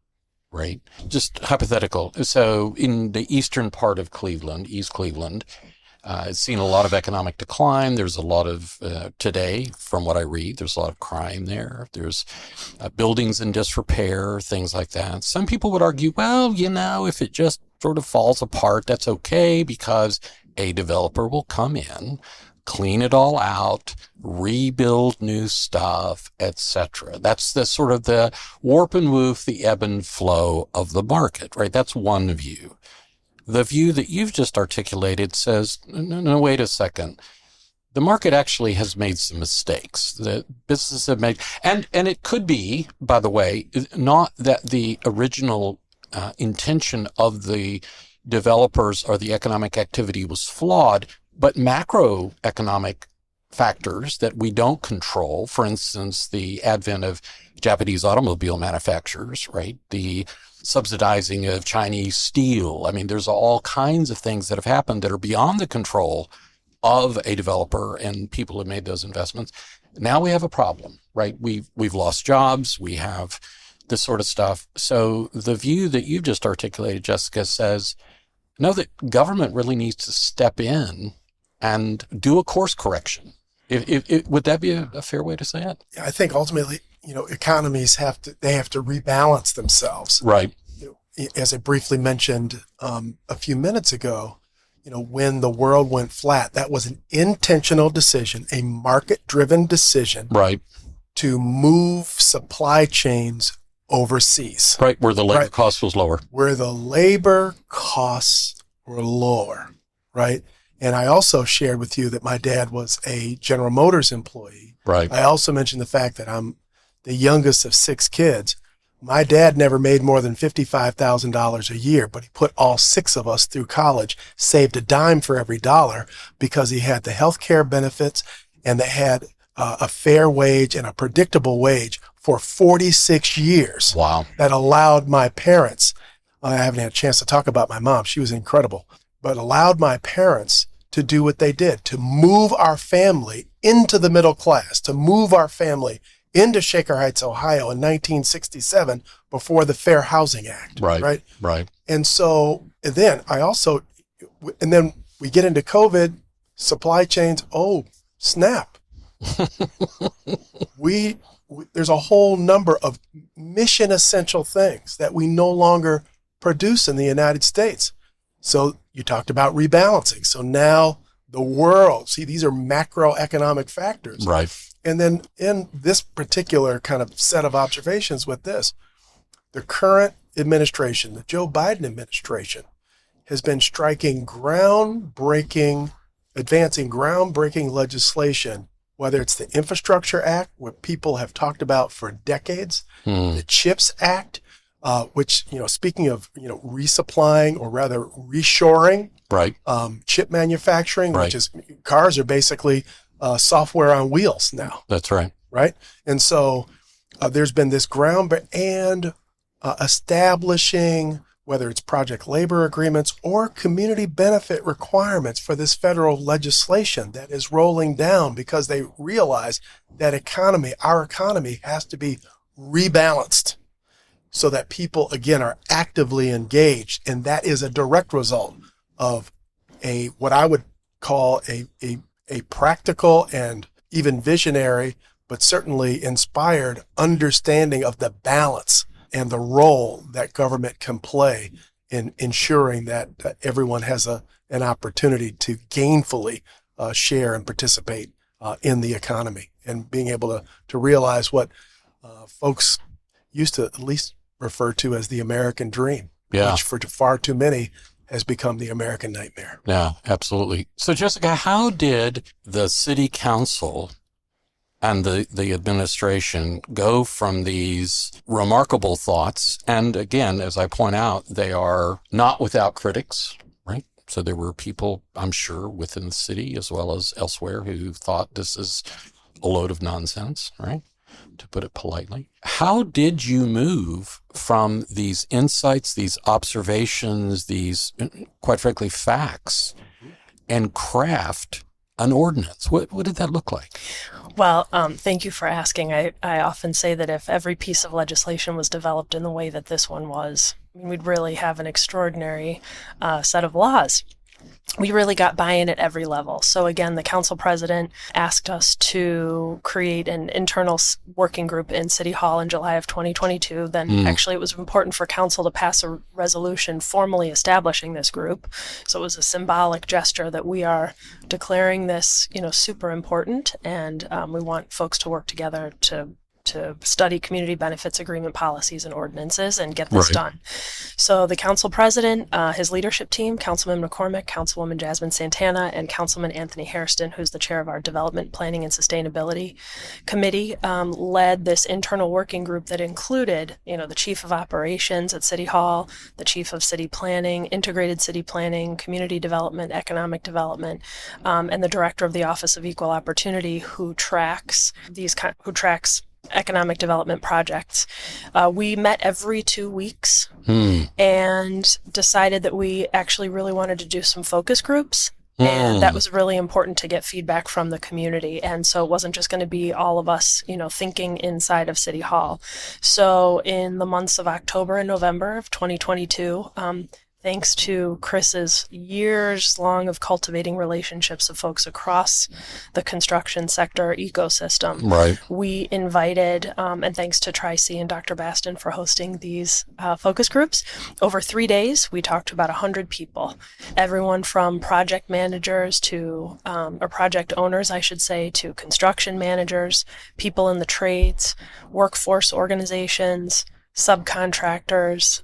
right? Just hypothetical. So in the eastern part of Cleveland, East Cleveland, it's seen a lot of economic decline. There's a lot of, today, from what I read, there's a lot of crime there. There's buildings in disrepair, things like that. Some people would argue, well, if it just sort of falls apart, that's okay because a developer will come in, clean it all out, rebuild new stuff, etc. That's the sort of the warp and woof, the ebb and flow of the market, right? That's one view. The view that you've just articulated says, no, wait a second. The market actually has made some mistakes that businesses have made. And it could be, by the way, not that the original intention of the developers or the economic activity was flawed, but macroeconomic factors that we don't control, for instance, the advent of Japanese automobile manufacturers, right? The subsidizing of Chinese steel. I mean, there's all kinds of things that have happened that are beyond the control of a developer and people who made those investments. Now we have a problem, right? We've lost jobs. We have this sort of stuff. So the view that you've just articulated, Jessica, says, no, that government really needs to step in and do a course correction. Would that be a fair way to say it? Yeah, I think ultimately, economies have to rebalance themselves. Right. As I briefly mentioned a few minutes ago, when the world went flat, that was an intentional decision, a market-driven decision, right, to move supply chains overseas. Right, where the labor cost was lower. Where the labor costs were lower, right? And I also shared with you that my dad was a General Motors employee. Right. I also mentioned the fact that I'm the youngest of 6 kids. My dad never made more than $55,000 a year, but he put all 6 of us through college, saved a dime for every dollar because he had the health care benefits and they had a fair wage and a predictable wage for 46 years. Wow. That allowed my parents, I haven't had a chance to talk about my mom, she was incredible, but allowed my parents to do what they did, to move our family into the middle class, to move our family into Shaker Heights, Ohio in 1967 before the Fair Housing Act. Right. And so, and then we get into COVID, supply chains, oh, snap. There's a whole number of mission essential things that we no longer produce in the United States. So you talked about rebalancing. So now the world, see, these are macroeconomic factors. Right. And then in this particular kind of set of observations with this, the current administration, the Joe Biden administration, has been advancing groundbreaking legislation, whether it's the Infrastructure Act, what people have talked about for decades, the CHIPS Act, which, speaking of, resupplying or rather reshoring, right, chip manufacturing, right, which is cars are basically software on wheels now. That's right. Right. And so there's been this establishing, whether it's project labor agreements or community benefit requirements for this federal legislation that is rolling down because they realize that our economy has to be rebalanced so that people, again, are actively engaged. And that is a direct result of what I would call a practical and even visionary, but certainly inspired understanding of the balance and the role that government can play in ensuring that everyone has an opportunity to gainfully share and participate in the economy, and being able to realize what folks used to at least refer to as the American dream, which for far too many has become the American nightmare. Yeah, absolutely. So, Jessica, how did the city council and the administration go from these remarkable thoughts? And again, as I point out, they are not without critics, right? So there were people, I'm sure, within the city as well as elsewhere who thought this is a load of nonsense, right? To put it politely. How did you move from these insights, these observations, these, quite frankly, facts, and craft an ordinance? What did that look like? Well, thank you for asking. I often say that if every piece of legislation was developed in the way that this one was, we'd really have an extraordinary set of laws. We really got buy-in at every level. So again, the council president asked us to create an internal working group in City Hall in July of 2022. Then actually it was important for council to pass a resolution formally establishing this group. So it was a symbolic gesture that we are declaring this, super important, and we want folks to work together to study community benefits agreement policies and ordinances and get this done. So the council president, his leadership team, Councilman McCormick, Councilwoman Jasmine Santana, and Councilman Anthony Hairston, who's the chair of our Development Planning and Sustainability Committee, led this internal working group that included, the chief of operations at City Hall, the chief of city planning, integrated city planning, community development, economic development, and the director of the Office of Equal Opportunity, who tracks economic development projects. We met every 2 weeks and decided that we actually really wanted to do some focus groups. And that was really important to get feedback from the community. And so it wasn't just going to be all of us, thinking inside of City Hall. So in the months of October and November of 2022, thanks to Chris's years long of cultivating relationships of folks across the construction sector ecosystem, we invited, and thanks to Tri-C and Dr. Baston for hosting these focus groups, over 3 days, we talked to about 100 people, everyone from project managers to, or project owners, I should say, to construction managers, people in the trades, workforce organizations, subcontractors,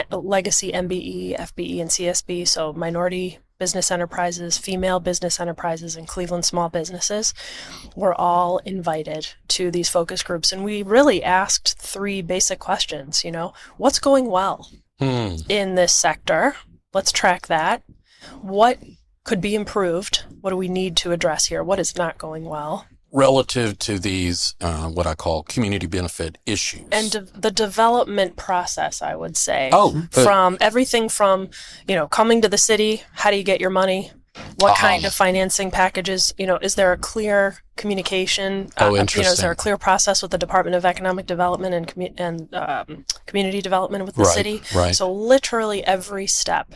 legacy MBE, FBE, and CSB, so minority business enterprises, female business enterprises, and Cleveland small businesses were all invited to these focus groups. And we really asked 3 basic questions, what's going well in this sector? Let's track that. What could be improved? What do we need to address here? What is not going well? Relative to these, what I call community benefit issues. And the development process, I would say. From everything from, coming to the city, how do you get your money? What kind of financing packages? Is there a clear communication? Interesting. Is there a clear process with the Department of Economic Development and Community Development with the city? So literally every step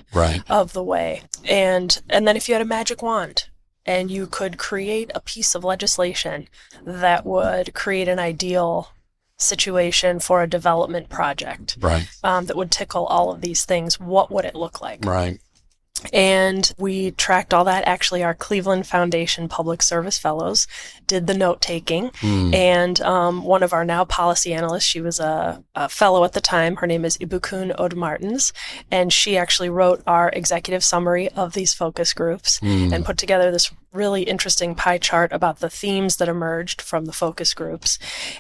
of the way. And then if you had a magic wand, and you could create a piece of legislation that would create an ideal situation for a development project that would tickle all of these things, what would it look like? And we tracked all that. Actually, our Cleveland Foundation Public Service Fellows did the note-taking. And one of our now policy analysts, she was a fellow at the time. Her name is Ibukun Odemartins. And she actually wrote our executive summary of these focus groups and put together this really interesting pie chart about the themes that emerged from the focus groups.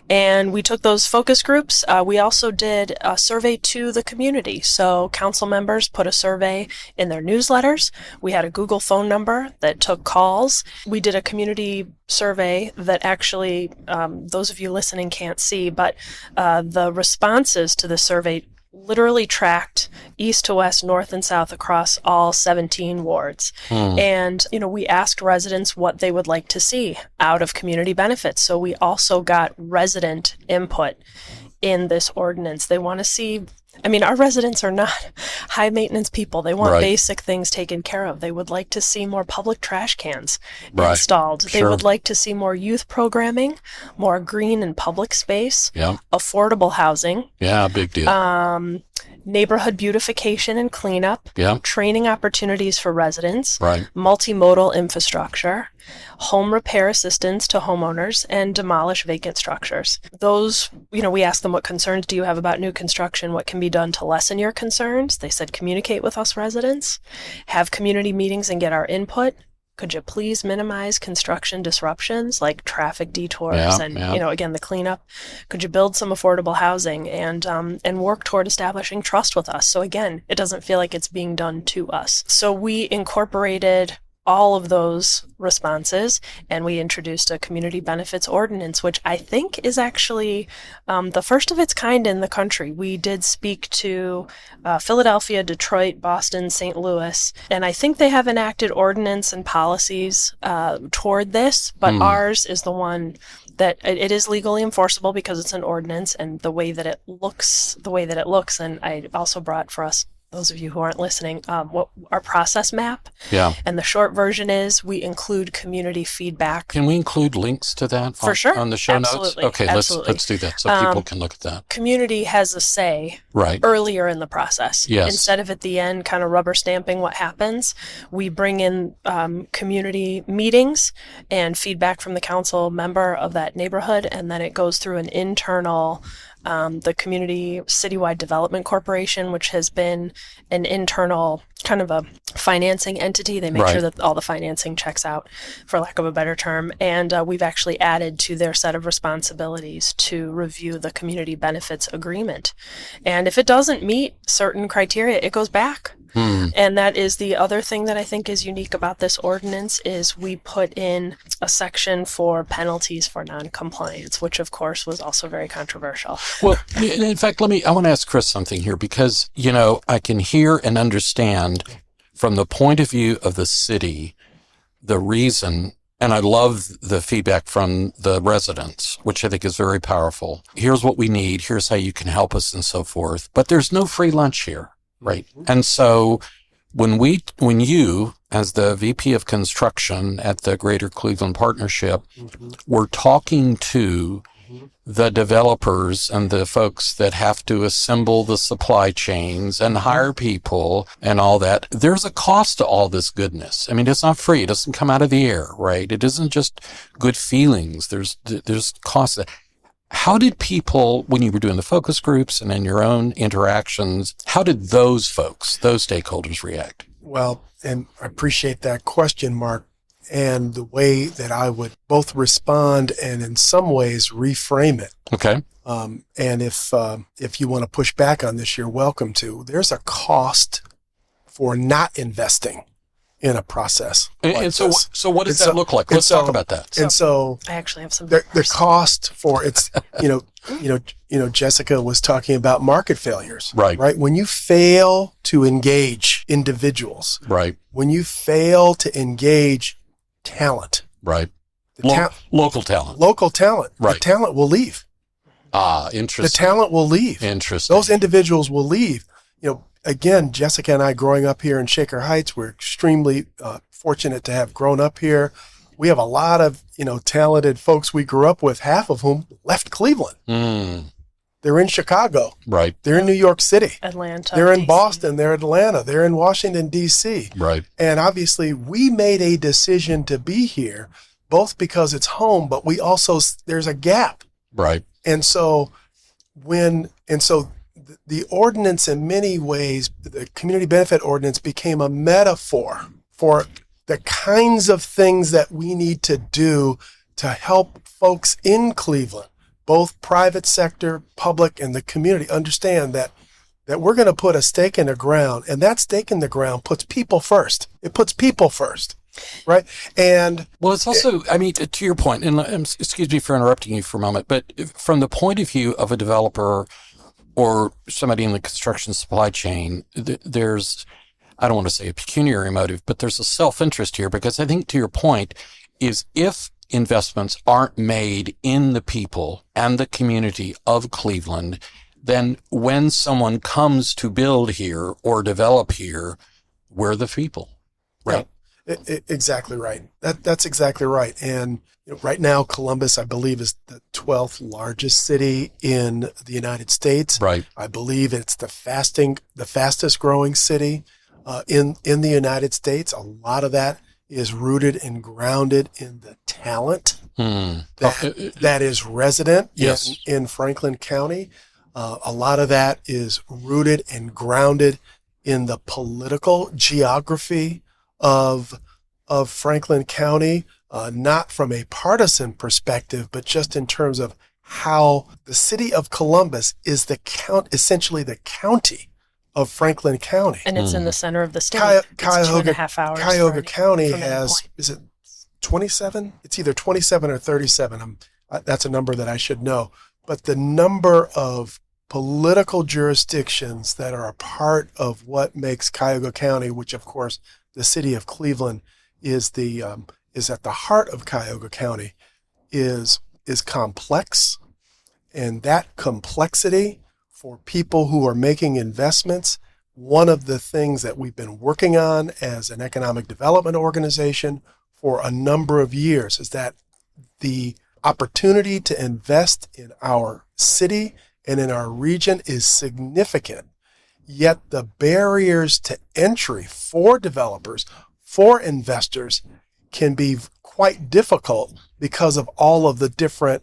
And we took those focus groups. We also did a survey to the community. So council members put a survey in their newsletters. We had a Google phone number that took calls. We did a community survey that actually, those of you listening can't see, but the responses to the survey literally tracked east to west, north and south across all 17 wards. And, we asked residents what they would like to see out of community benefits. So we also got resident input in this ordinance. They want to see, our residents are not high maintenance people. They want basic things taken care of. They would like to see more public trash cans installed. They would like to see more youth programming, more green and public space, affordable housing. Yeah, big deal. Neighborhood beautification and cleanup, training opportunities for residents, multimodal infrastructure, home repair assistance to homeowners, and demolish vacant structures. Those, we asked them, what concerns do you have about new construction? What can be done to lessen your concerns? They said, communicate with us residents, have community meetings and get our input. Could you please minimize construction disruptions like traffic detours and, again, the cleanup? Could you build some affordable housing and work toward establishing trust with us? So again, it doesn't feel like it's being done to us. So we incorporated all of those responses, and we introduced a community benefits ordinance, which I think is actually the first of its kind in the country. We did speak to Philadelphia, Detroit, Boston, St. Louis, and I think they have enacted ordinance and policies toward this, but ours is the one that it is legally enforceable because it's an ordinance, and the way that it looks. And I also brought for us, those of you who aren't listening, what our process map. Yeah. And the short version is we include community feedback. Can we include links to that for sure on the show Absolutely. Notes? Okay, Absolutely. Let's do that so people can look at that. Community has a say earlier in the process. Yes. Instead of at the end kind of rubber stamping what happens, we bring in community meetings and feedback from the council member of that neighborhood, and then it goes through an internal the Community Citywide Development Corporation, which has been an internal kind of a financing entity. They make sure that all the financing checks out, for lack of a better term. And we've actually added to their set of responsibilities to review the community benefits agreement. And if it doesn't meet certain criteria, it goes back. And that is the other thing that I think is unique about this ordinance is we put in a section for penalties for noncompliance, which of course was also very controversial. Well, in fact, I want to ask Chris something here because, I can hear and understand from the point of view of the city, the reason, and I love the feedback from the residents, which I think is very powerful. Here's what we need. Here's how you can help us and so forth. But there's no free lunch here. Right. And so when you, as the VP of construction at the Greater Cleveland Partnership, were talking to the developers and the folks that have to assemble the supply chains and hire people and all that, there's a cost to all this goodness. It's not free. It doesn't come out of the air, right? It isn't just good feelings. There's costs. How did people, when you were doing the focus groups and in your own interactions, how did those folks, those stakeholders react? Well, and I appreciate that question, Mark, and the way that I would both respond and in some ways reframe it. Okay. And if you want to push back on this, you're welcome to. There's a cost for not investing in a process. And so what does that look like? Let's talk about that. And so I actually have some. The cost for it's, Jessica was talking about market failures. Right. When you fail to engage individuals. Right. When you fail to engage talent. Right. Local talent. Right. The talent will leave. Interesting. The talent will leave. Interesting. Those individuals will leave. Again, Jessica and I growing up here in Shaker Heights, we're extremely fortunate to have grown up here. We have a lot of, talented folks we grew up with, half of whom left Cleveland. They're in Chicago. Right. They're in New York City. Atlanta. They're in Boston. They're in Atlanta. They're in Washington, D.C. Right. And obviously we made a decision to be here, both because it's home, but we also, there's a gap. Right. And so the ordinance, in many ways, the community benefit ordinance became a metaphor for the kinds of things that we need to do to help folks in Cleveland, both private sector, public, and the community, understand that we're going to put a stake in the ground, and that stake in the ground puts people first. It puts people first. Right. And well, it's also, to your point, and excuse me for interrupting you for a moment, but from the point of view of a developer or somebody in the construction supply chain, there's, I don't want to say a pecuniary motive, but there's a self-interest here, because I think, to your point, is if investments aren't made in the people and the community of Cleveland, then when someone comes to build here or develop here, we're the people, right? Yeah, exactly right. That's exactly right. And right now, Columbus, I believe, is the 12th largest city in the United States. Right. I believe it's the fastest growing city in the United States. A lot of that is rooted and grounded in the talent that is resident Yes. in Franklin County. A lot of that is rooted and grounded in the political geography of Franklin County, not from a partisan perspective, but just in terms of how the city of Columbus is essentially the county of Franklin County. And it's in the center of the state. It's Cuyahoga 2.5 hours. Cuyahoga County from any has, point. is it 27? It's either 27 or 37. That's a number that I should know. But the number of political jurisdictions that are a part of what makes Cuyahoga County, which of course the city of Cleveland is at the heart of Cuyahoga County, is complex. And that complexity for people who are making investments, one of the things that we've been working on as an economic development organization for a number of years is that the opportunity to invest in our city and in our region is significant, yet the barriers to entry for developers, for investors, can be quite difficult because of all of the different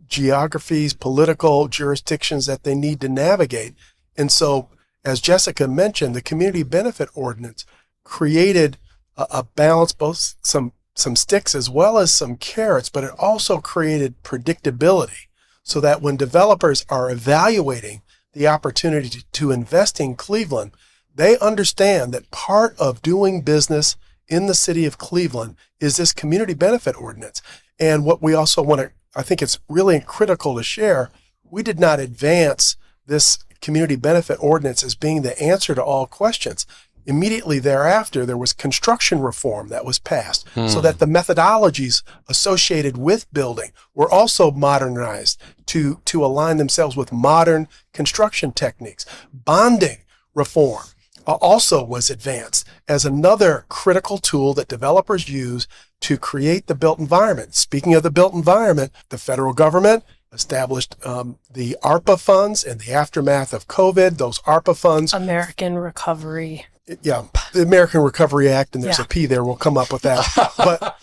geographies, political jurisdictions that they need to navigate. And so, as Jessica mentioned, the Community Benefit Ordinance created a balance, both some sticks as well as some carrots, but it also created predictability so that when developers are evaluating the opportunity to invest in Cleveland, they understand that part of doing business in the city of Cleveland is this Community Benefit Ordinance. And what we also want to, I think it's really critical to share, we did not advance this Community Benefit Ordinance as being the answer to all questions. Immediately thereafter, there was construction reform that was passed so that the methodologies associated with building were also modernized to align themselves with modern construction techniques. Bonding reform also was advanced as another critical tool that developers use to create the built environment. Speaking of the built environment, the federal government established the ARPA funds in the aftermath of COVID. Those ARPA funds, American Recovery. the American Recovery Act, and there's a P there. We'll come up with that. But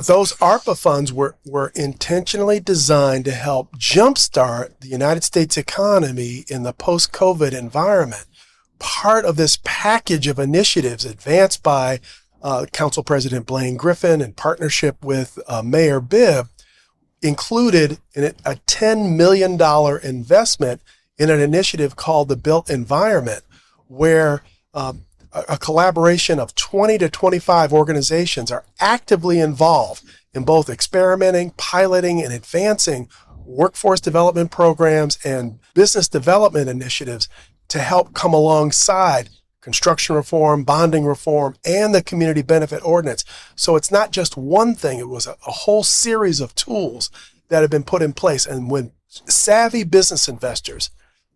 those ARPA funds were intentionally designed to help jumpstart the United States economy in the post-COVID environment. Part of this package of initiatives advanced by Council President Blaine Griffin in partnership with Mayor Bibb included a $10 million investment in an initiative called the Built Environment, where a collaboration of 20 to 25 organizations are actively involved in both experimenting, piloting, and advancing workforce development programs and business development initiatives to help come alongside construction reform, bonding reform, and the Community Benefit Ordinance. So it's not just one thing, it was a whole series of tools that have been put in place. And when savvy business investors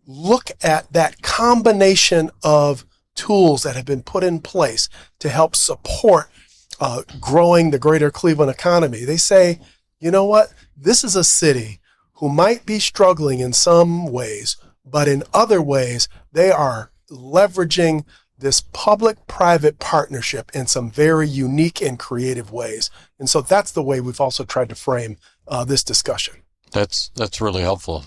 look at that combination of tools that have been put in place to help support growing the greater Cleveland economy, they say, you know what? This is a city who might be struggling in some ways, but in other ways, they are leveraging this public-private partnership in some very unique and creative ways. And so that's the way we've also tried to frame this discussion. That's really helpful.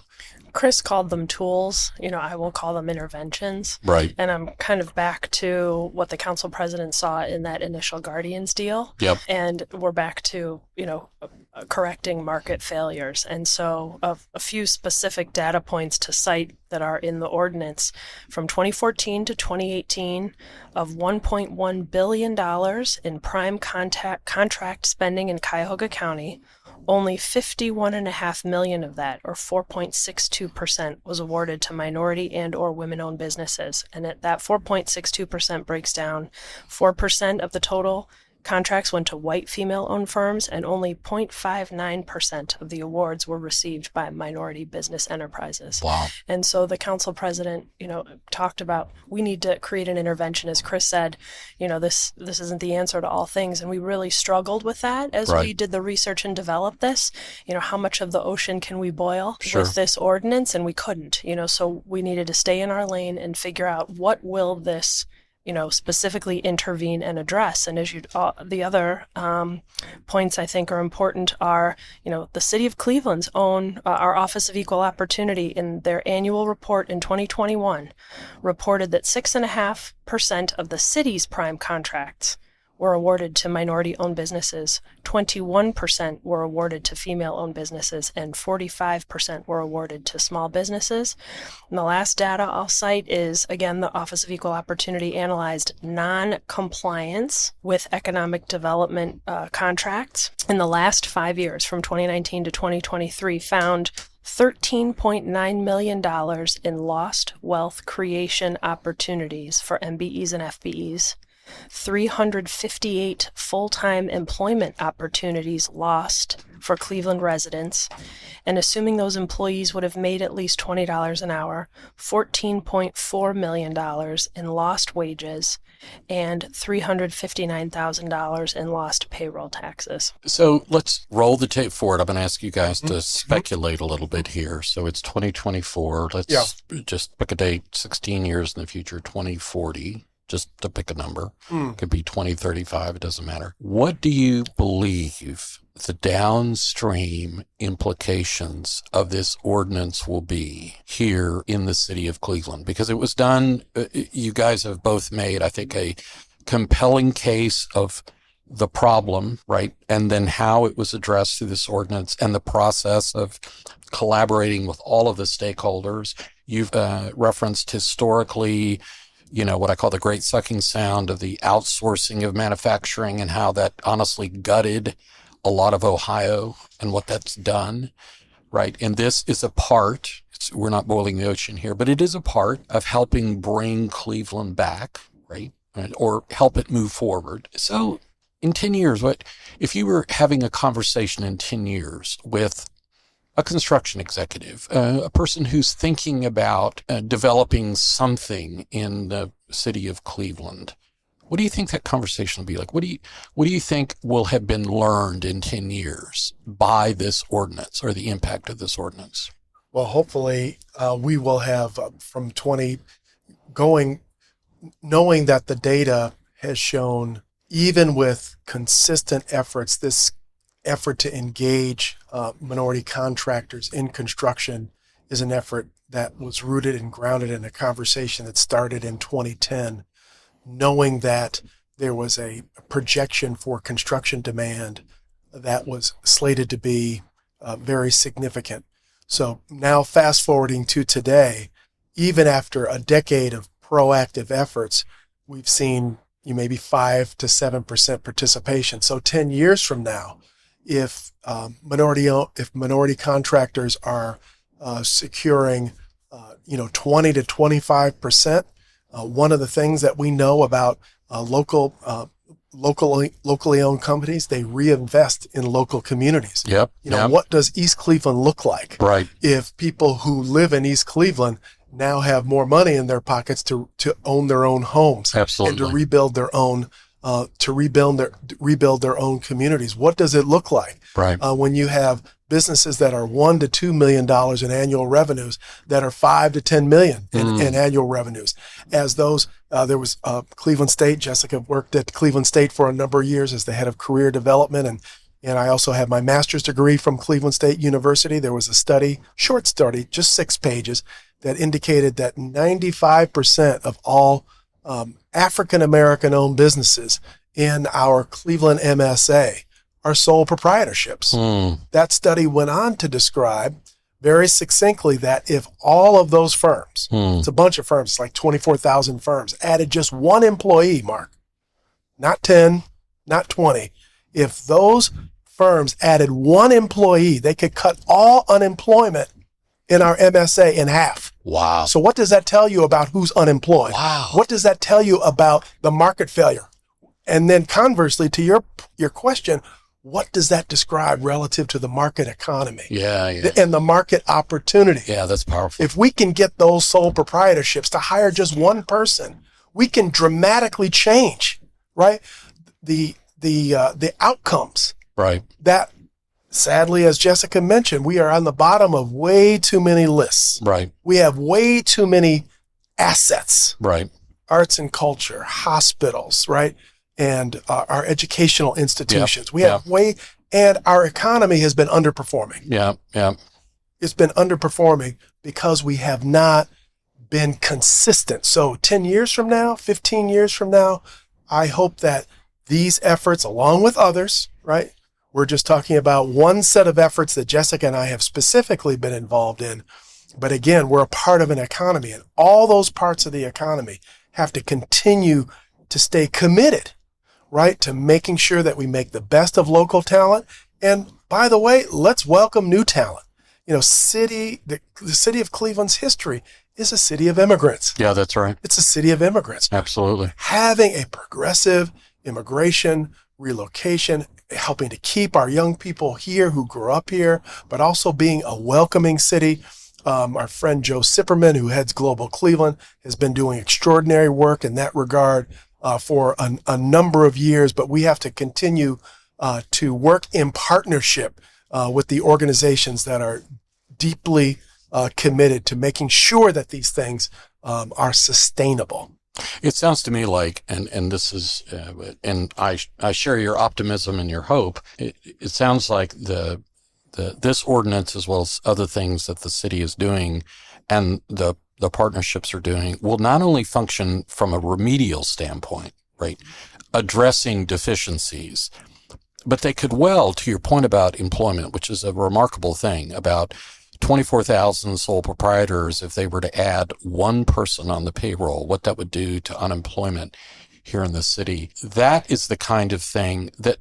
Chris called them tools. I will call them interventions. Right. And I'm kind of back to what the council president saw in that initial Guardians deal. Yep. And we're back to, correcting market failures. And so a few specific data points to cite that are in the ordinance from 2014 to 2018 of $1.1 billion in prime contract spending in Cuyahoga County. Only $51.5 million of that, or 4.62%, was awarded to minority and or women-owned businesses. And that 4.62% breaks down 4% of the total contracts went to white female-owned firms, and only 0.59% of the awards were received by minority business enterprises. Wow. And so the council president, talked about, we need to create an intervention. As Chris said, this isn't the answer to all things. And we really struggled with that as we did the research and developed this. How much of the ocean can we boil with this ordinance? And we couldn't, so we needed to stay in our lane and figure out what will this specifically intervene and address. And as the other points I think are important are, the city of Cleveland's own, our Office of Equal Opportunity in their annual report in 2021 reported that 6.5% of the city's prime contracts were awarded to minority-owned businesses, 21% were awarded to female-owned businesses, and 45% were awarded to small businesses. And the last data I'll cite is, again, the Office of Equal Opportunity analyzed non-compliance with economic development contracts in the last 5 years, from 2019 to 2023, found $13.9 million in lost wealth creation opportunities for MBEs and FBEs, 358 full-time employment opportunities lost for Cleveland residents, and assuming those employees would have made at least $20 an hour, $14.4 million in lost wages, and $359,000 in lost payroll taxes. So let's roll the tape forward. I'm going to ask you guys to speculate a little bit here. So it's 2024. Let's just pick a date, 16 years in the future, 2040. Just to pick a number. Could be 2035, it doesn't matter. What do you believe the downstream implications of this ordinance will be here in the city of Cleveland? Because it was done, you guys have both made, I think, a compelling case of the problem, right? And then how it was addressed through this ordinance and the process of collaborating with all of the stakeholders. You've referenced historically, what I call the great sucking sound of the outsourcing of manufacturing and how that honestly gutted a lot of Ohio and what that's done, right? And this is a part, we're not boiling the ocean here, but it is a part of helping bring Cleveland back, right? Or help it move forward. So in 10 years, if you were having a conversation in 10 years with a construction executive, a person who's thinking about developing something in the city of Cleveland, what do you think that conversation will be like? What do you think will have been learned in 10 years by this ordinance or the impact of this ordinance? Well, hopefully we will have from 20 knowing that the data has shown, even with consistent efforts, this effort to engage minority contractors in construction is an effort that was rooted and grounded in a conversation that started in 2010, knowing that there was a projection for construction demand that was slated to be very significant. So now fast forwarding to today, even after a decade of proactive efforts, we've seen maybe 5 to 7% participation. So 10 years from now, if minority contractors are securing 20 to 25%, one of the things that we know about locally owned companies, they reinvest in local communities. Yep. What does East Cleveland look like? Right. If people who live in East Cleveland now have more money in their pockets to own their own homes. Absolutely. And to rebuild their own communities. What does it look like? Right. When you have businesses that are $1 to $2 million in annual revenues that are $5 to $10 million in annual revenues. As those, there was Cleveland State. Jessica worked at Cleveland State for a number of years as the head of career development, and I also have my master's degree from Cleveland State University. There was a short study, just 6 pages, that indicated that 95% of all African-American owned businesses in our Cleveland MSA are sole proprietorships. That study went on to describe very succinctly that if all of those firms, it's a bunch of firms, it's like 24,000 firms, added just one employee, Mark, not 10, not 20, if those firms added one employee, they could cut all unemployment in our MSA in half. Wow. So what does that tell you about who's unemployed? Wow. What does that tell you about the market failure? And then conversely, to your question, what does that describe relative to the market economy? Yeah. And the market opportunity? Yeah, that's powerful. If we can get those sole proprietorships to hire just one person, we can dramatically change, right? The outcomes. Right. That, sadly, as Jessica mentioned, we are on the bottom of way too many lists. Right. We have way too many assets. Right. Arts and culture, hospitals, right? And our educational institutions. We have and our economy has been underperforming. Yeah. It's been underperforming because we have not been consistent. So 10 years from now, 15 years from now, I hope that these efforts, along with others, right? We're just talking about one set of efforts that Jessica and I have specifically been involved in. But again, we're a part of an economy, and all those parts of the economy have to continue to stay committed, right, to making sure that we make the best of local talent. And by the way, let's welcome new talent. The city of Cleveland's history is a city of immigrants. Yeah, that's right. It's a city of immigrants. Absolutely. Having a progressive immigration, relocation, helping to keep our young people here who grew up here, but also being a welcoming city. Our friend Joe Sipperman, who heads Global Cleveland, has been doing extraordinary work in that regard for a number of years, but we have to continue to work in partnership with the organizations that are deeply committed to making sure that these things are sustainable. It sounds to me like, and this is, and I share your optimism and your hope. It sounds like this ordinance, as well as other things that the city is doing, and the partnerships are doing, will not only function from a remedial standpoint, right, addressing deficiencies, but they could well, to your point about employment, which is a remarkable thing, about 24,000 sole proprietors, if they were to add one person on the payroll, what that would do to unemployment here in the city. That is the kind of thing that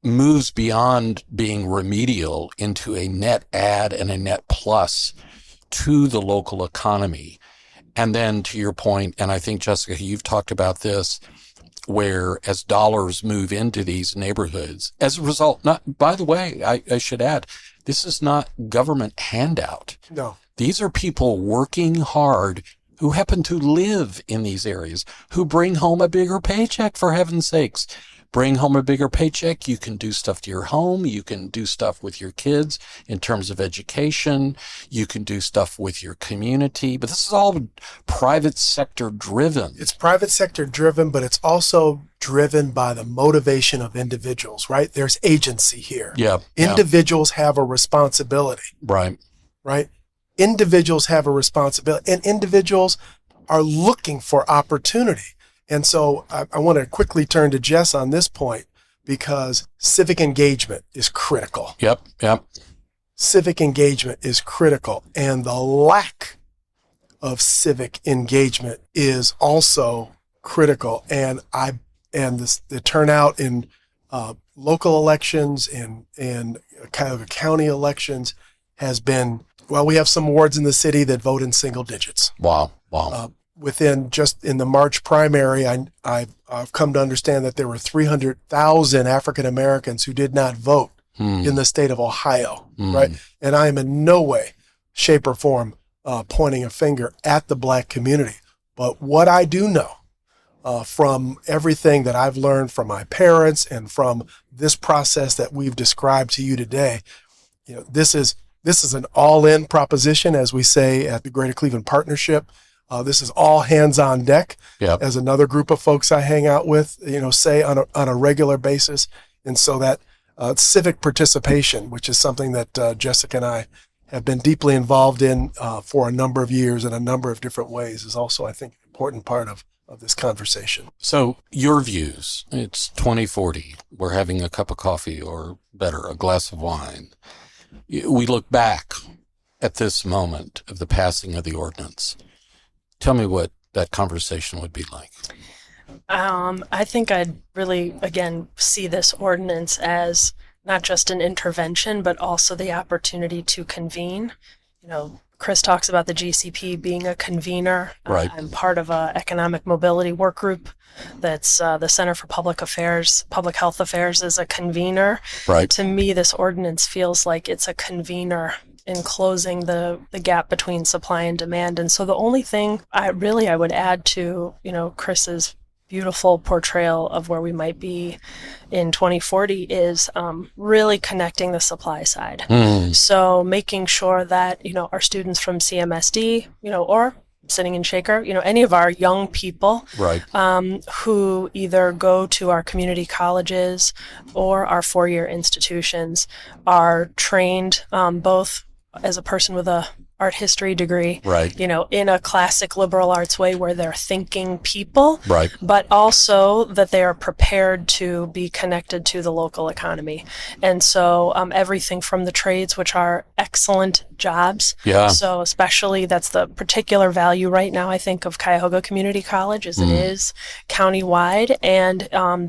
moves beyond being remedial into a net add and a net plus to the local economy. And then to your point, and I think, Jessica, you've talked about this, where as dollars move into these neighborhoods, as a result, by the way, I should add, this is not government handout. No. These are people working hard who happen to live in these areas, who bring home a bigger paycheck, for heaven's sakes. Bring home a bigger paycheck. You can do stuff to your home. You can do stuff with your kids in terms of education. You can do stuff with your community. But this is all private sector driven. It's private sector driven, but it's also driven by the motivation of individuals, right? There's agency here. Yeah. Individuals have a responsibility. Right. Right? Individuals have a responsibility, and individuals are looking for opportunity. And so I want to quickly turn to Jess on this point, because civic engagement is critical. Yep. Civic engagement is critical. And the lack of civic engagement is also critical. And the turnout in local elections and Cuyahoga County elections has been, well, we have some wards in the city that vote in single digits. Wow. Within just in the March primary, I've come to understand that there were 300,000 African Americans who did not vote in the state of Ohio, right? And I am in no way, shape, or form pointing a finger at the Black community. But what I do know from everything that I've learned from my parents and from this process that we've described to you today, this is an all-in proposition, as we say at the Greater Cleveland Partnership. This is all hands on deck. Yep. As another group of folks I hang out with, say on a regular basis. And so that civic participation, which is something that Jessica and I have been deeply involved in for a number of years in a number of different ways, is also, I think, an important part of this conversation. So your views, it's 2040. We're having a cup of coffee, or better, a glass of wine. We look back at this moment of the passing of the ordinance. Tell me what that conversation would be like. I think I'd really, again, see this ordinance as not just an intervention, but also the opportunity to convene. Chris talks about the GCP being a convener. Right. I'm part of a economic mobility work group that's the Center for Public Health Affairs is a convener. Right. To me, this ordinance feels like it's a convener in closing the gap between supply and demand. And so the only thing I would add to, Chris's beautiful portrayal of where we might be in 2040 is really connecting the supply side. So making sure that, our students from CMSD, or Sitting in Shaker, any of our young people right. Who either go to our community colleges or our four-year institutions are trained both as a person with a art history degree, right. In a classic liberal arts way where they're thinking people, right. but also that they are prepared to be connected to the local economy. And so everything from the trades, which are excellent jobs. Yeah. So especially that's the particular value right now, I think, of Cuyahoga Community College as it is countywide. And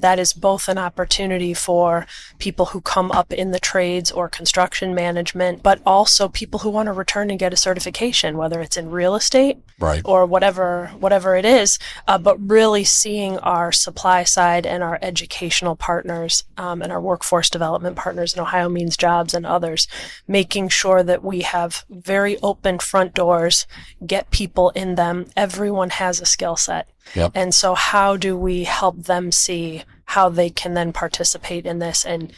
that is both an opportunity for people who come up in the trades or construction management, but also people who want to return and get a certification, whether it's in real estate right. or whatever it is, but really seeing our supply side and our educational partners and our workforce development partners in Ohio Means Jobs and others, making sure that we have very open front doors, get people in them. Everyone has a skill set. Yep. And so how do we help them see how they can then participate in this and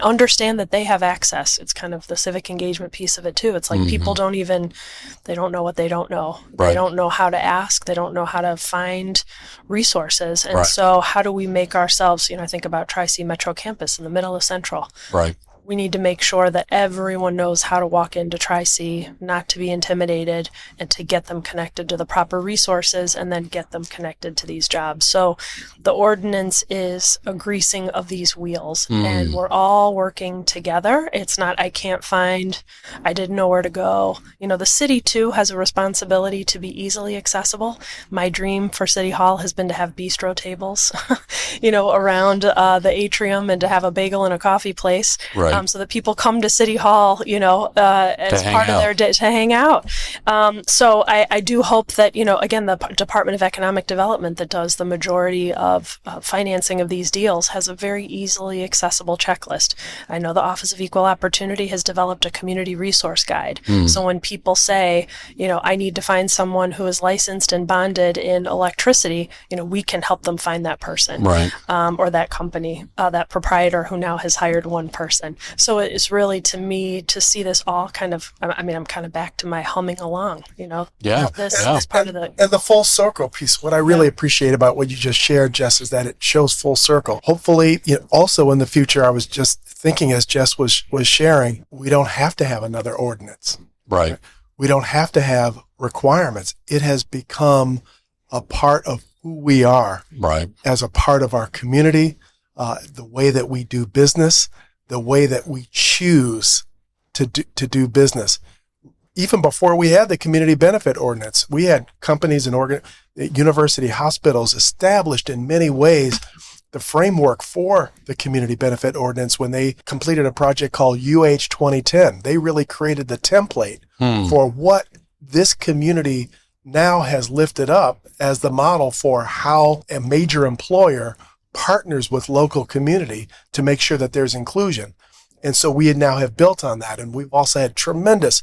understand that they have access? It's kind of the civic engagement piece of it too. It's like people they don't know what they don't know. Right. They don't know how to ask. They don't know how to find resources. And right. so how do we make ourselves, I think about Tri-C Metro Campus in the middle of Central. Right. We need to make sure that everyone knows how to walk into Tri-C, not to be intimidated, and to get them connected to the proper resources and then get them connected to these jobs. So the ordinance is a greasing of these wheels, and we're all working together. It's not, I didn't know where to go. The city too has a responsibility to be easily accessible. My dream for City Hall has been to have bistro tables, around the atrium and to have a bagel and a coffee place. Right. So that people come to City Hall, as part of their day to hang out. So I do hope that, again, the Department of Economic Development that does the majority of financing of these deals has a very easily accessible checklist. I know the Office of Equal Opportunity has developed a community resource guide. So when people say, I need to find someone who is licensed and bonded in electricity, we can help them find that person. Right. Or that company, that proprietor who now has hired one person. So it's really, to me, to see this all kind of, I'm kind of back to my humming along, Yeah. This part of And the full circle piece, what I really appreciate about what you just shared, Jess, is that it shows full circle. Hopefully, also in the future, I was just thinking as Jess was sharing, we don't have to have another ordinance. Right. We don't have to have requirements. It has become a part of who we are. Right. As a part of our community, the way that we do business, the way that we choose to do business. Even before we had the Community Benefit Ordinance, we had companies and university hospitals established in many ways the framework for the Community Benefit Ordinance when they completed a project called UH 2010. They really created the template for what this community now has lifted up as the model for how a major employer partners with local community to make sure that there's inclusion. And so we now have built on that. And we've also had tremendous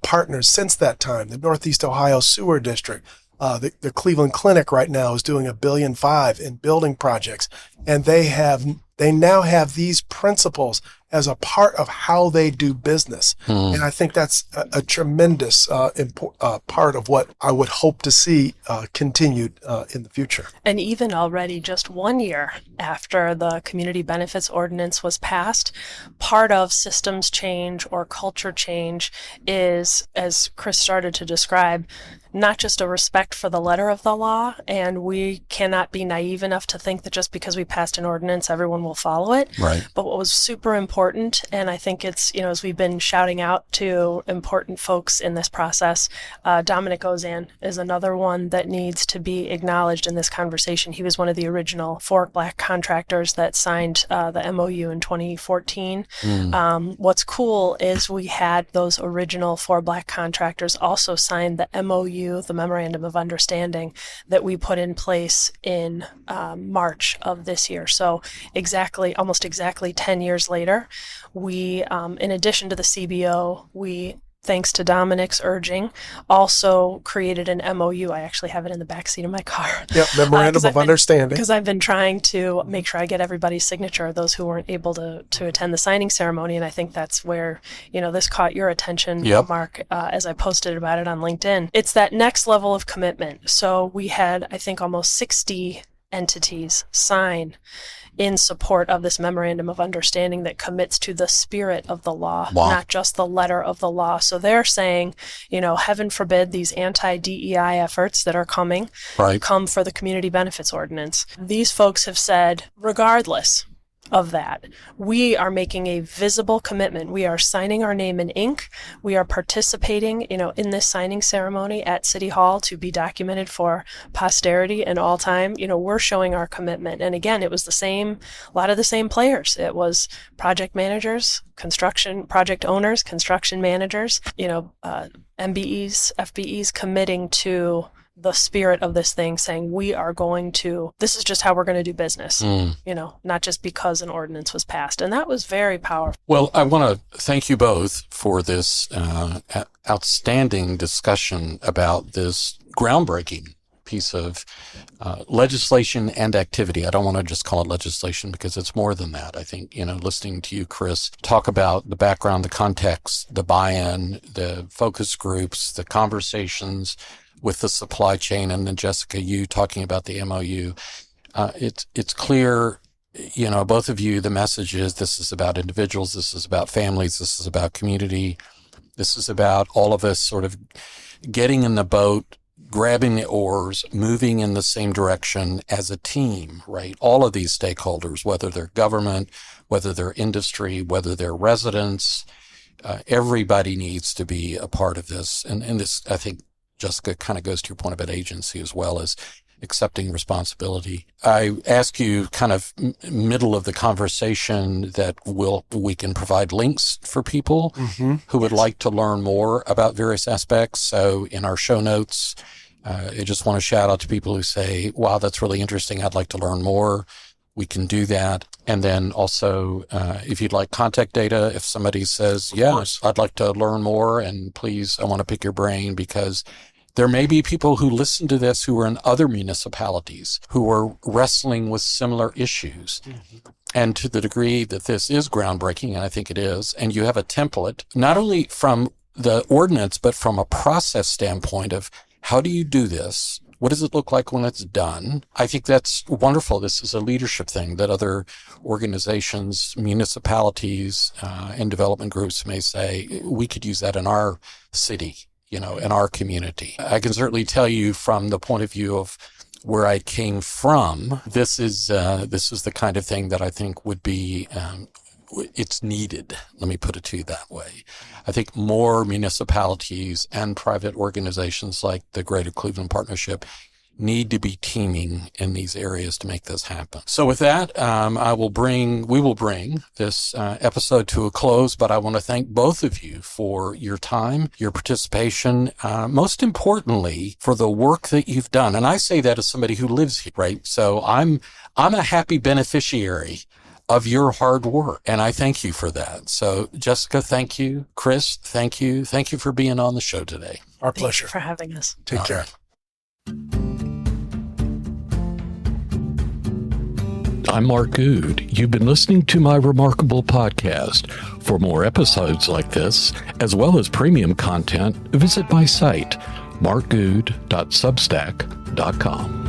partners since that time. The Northeast Ohio Sewer District, the Cleveland Clinic right now is doing $1.5 billion in building projects. And they now have these principles as a part of how they do business. And I think that's a tremendous part of what I would hope to see continued in the future. And even already just 1 year after the Community Benefits Ordinance was passed, part of systems change or culture change is, as Chris started to describe, not just a respect for the letter of the law, and we cannot be naive enough to think that just because we passed an ordinance, everyone will follow it. Right. But what was super important important. And I think it's, as we've been shouting out to important folks in this process, Dominic Ozan is another one that needs to be acknowledged in this conversation. He was one of the original 4 Black contractors that signed the MOU in 2014. What's cool is we had those original 4 Black contractors also sign the MOU, the Memorandum of Understanding, that we put in place in March of this year. So almost exactly 10 years later, we, in addition to the CBO, we, thanks to Dominic's urging, also created an MOU. I actually have it in the backseat of my car. Yep, Memorandum of Understanding. Because I've been trying to make sure I get everybody's signature, those who weren't able to attend the signing ceremony. And I think that's where, this caught your attention, Mark, as I posted about it on LinkedIn. It's that next level of commitment. So we had, I think, almost 60 entities sign in support of this Memorandum of Understanding that commits to the spirit of the law, not just the letter of the law. So they're saying, heaven forbid these anti-DEI efforts that are coming come for the Community Benefits Ordinance. These folks have said, regardless of that, we are making a visible commitment. We are signing our name in ink. We are participating, in this signing ceremony at City Hall to be documented for posterity and all time. We're showing our commitment. And again, it was a lot of the same players. It was project managers, project owners, construction managers, MBEs, FBEs committing to the spirit of this thing, saying this is just how we're going to do business, not just because an ordinance was passed. And that was very powerful. Well, I want to thank you both for this outstanding discussion about this groundbreaking piece of legislation and activity. I don't want to just call it legislation because it's more than that. I think, listening to you, Chris, talk about the background, the context, the buy-in, the focus groups, the conversations with the supply chain, and then Jessica, you talking about the MOU. It's clear, both of you, the message is this is about individuals, this is about families, this is about community, this is about all of us sort of getting in the boat, grabbing the oars, moving in the same direction as a team, right? All of these stakeholders, whether they're government, whether they're industry, whether they're residents, everybody needs to be a part of this. And this, I think, Jessica, kind of goes to your point about agency as well as accepting responsibility. I ask you kind of middle of the conversation that we can provide links for people who would like to learn more about various aspects. So in our show notes, I just want to shout out to people who say, wow, that's really interesting. I'd like to learn more. We can do that. And then also, if you'd like contact data, if somebody says, yes, I'd like to learn more, and please, I want to pick your brain, because there may be people who listen to this who are in other municipalities who are wrestling with similar issues. And to the degree that this is groundbreaking, and I think it is, and you have a template, not only from the ordinance, but from a process standpoint of how do you do this? What does it look like when it's done? I think that's wonderful. This is a leadership thing that other organizations, municipalities, and development groups may say, we could use that in our city, in our community. I can certainly tell you from the point of view of where I came from, this is the kind of thing that I think would be, it's needed. Let me put it to you that way. I think more municipalities and private organizations like the Greater Cleveland Partnership need to be teaming in these areas to make this happen. So with that, we will bring this episode to a close, but I want to thank both of you for your time, your participation, most importantly, for the work that you've done. And I say that as somebody who lives here, right? So I'm a happy beneficiary of your hard work, and I thank you for that. So Jessica, thank you. Chris, thank you. Thank you for being on the show today. Our pleasure. Thank you for having us. Take care. I'm Mark Good. You've been listening to my remarkable podcast. For more episodes like this, as well as premium content, visit my site, markgood.substack.com.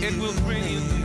It will bring you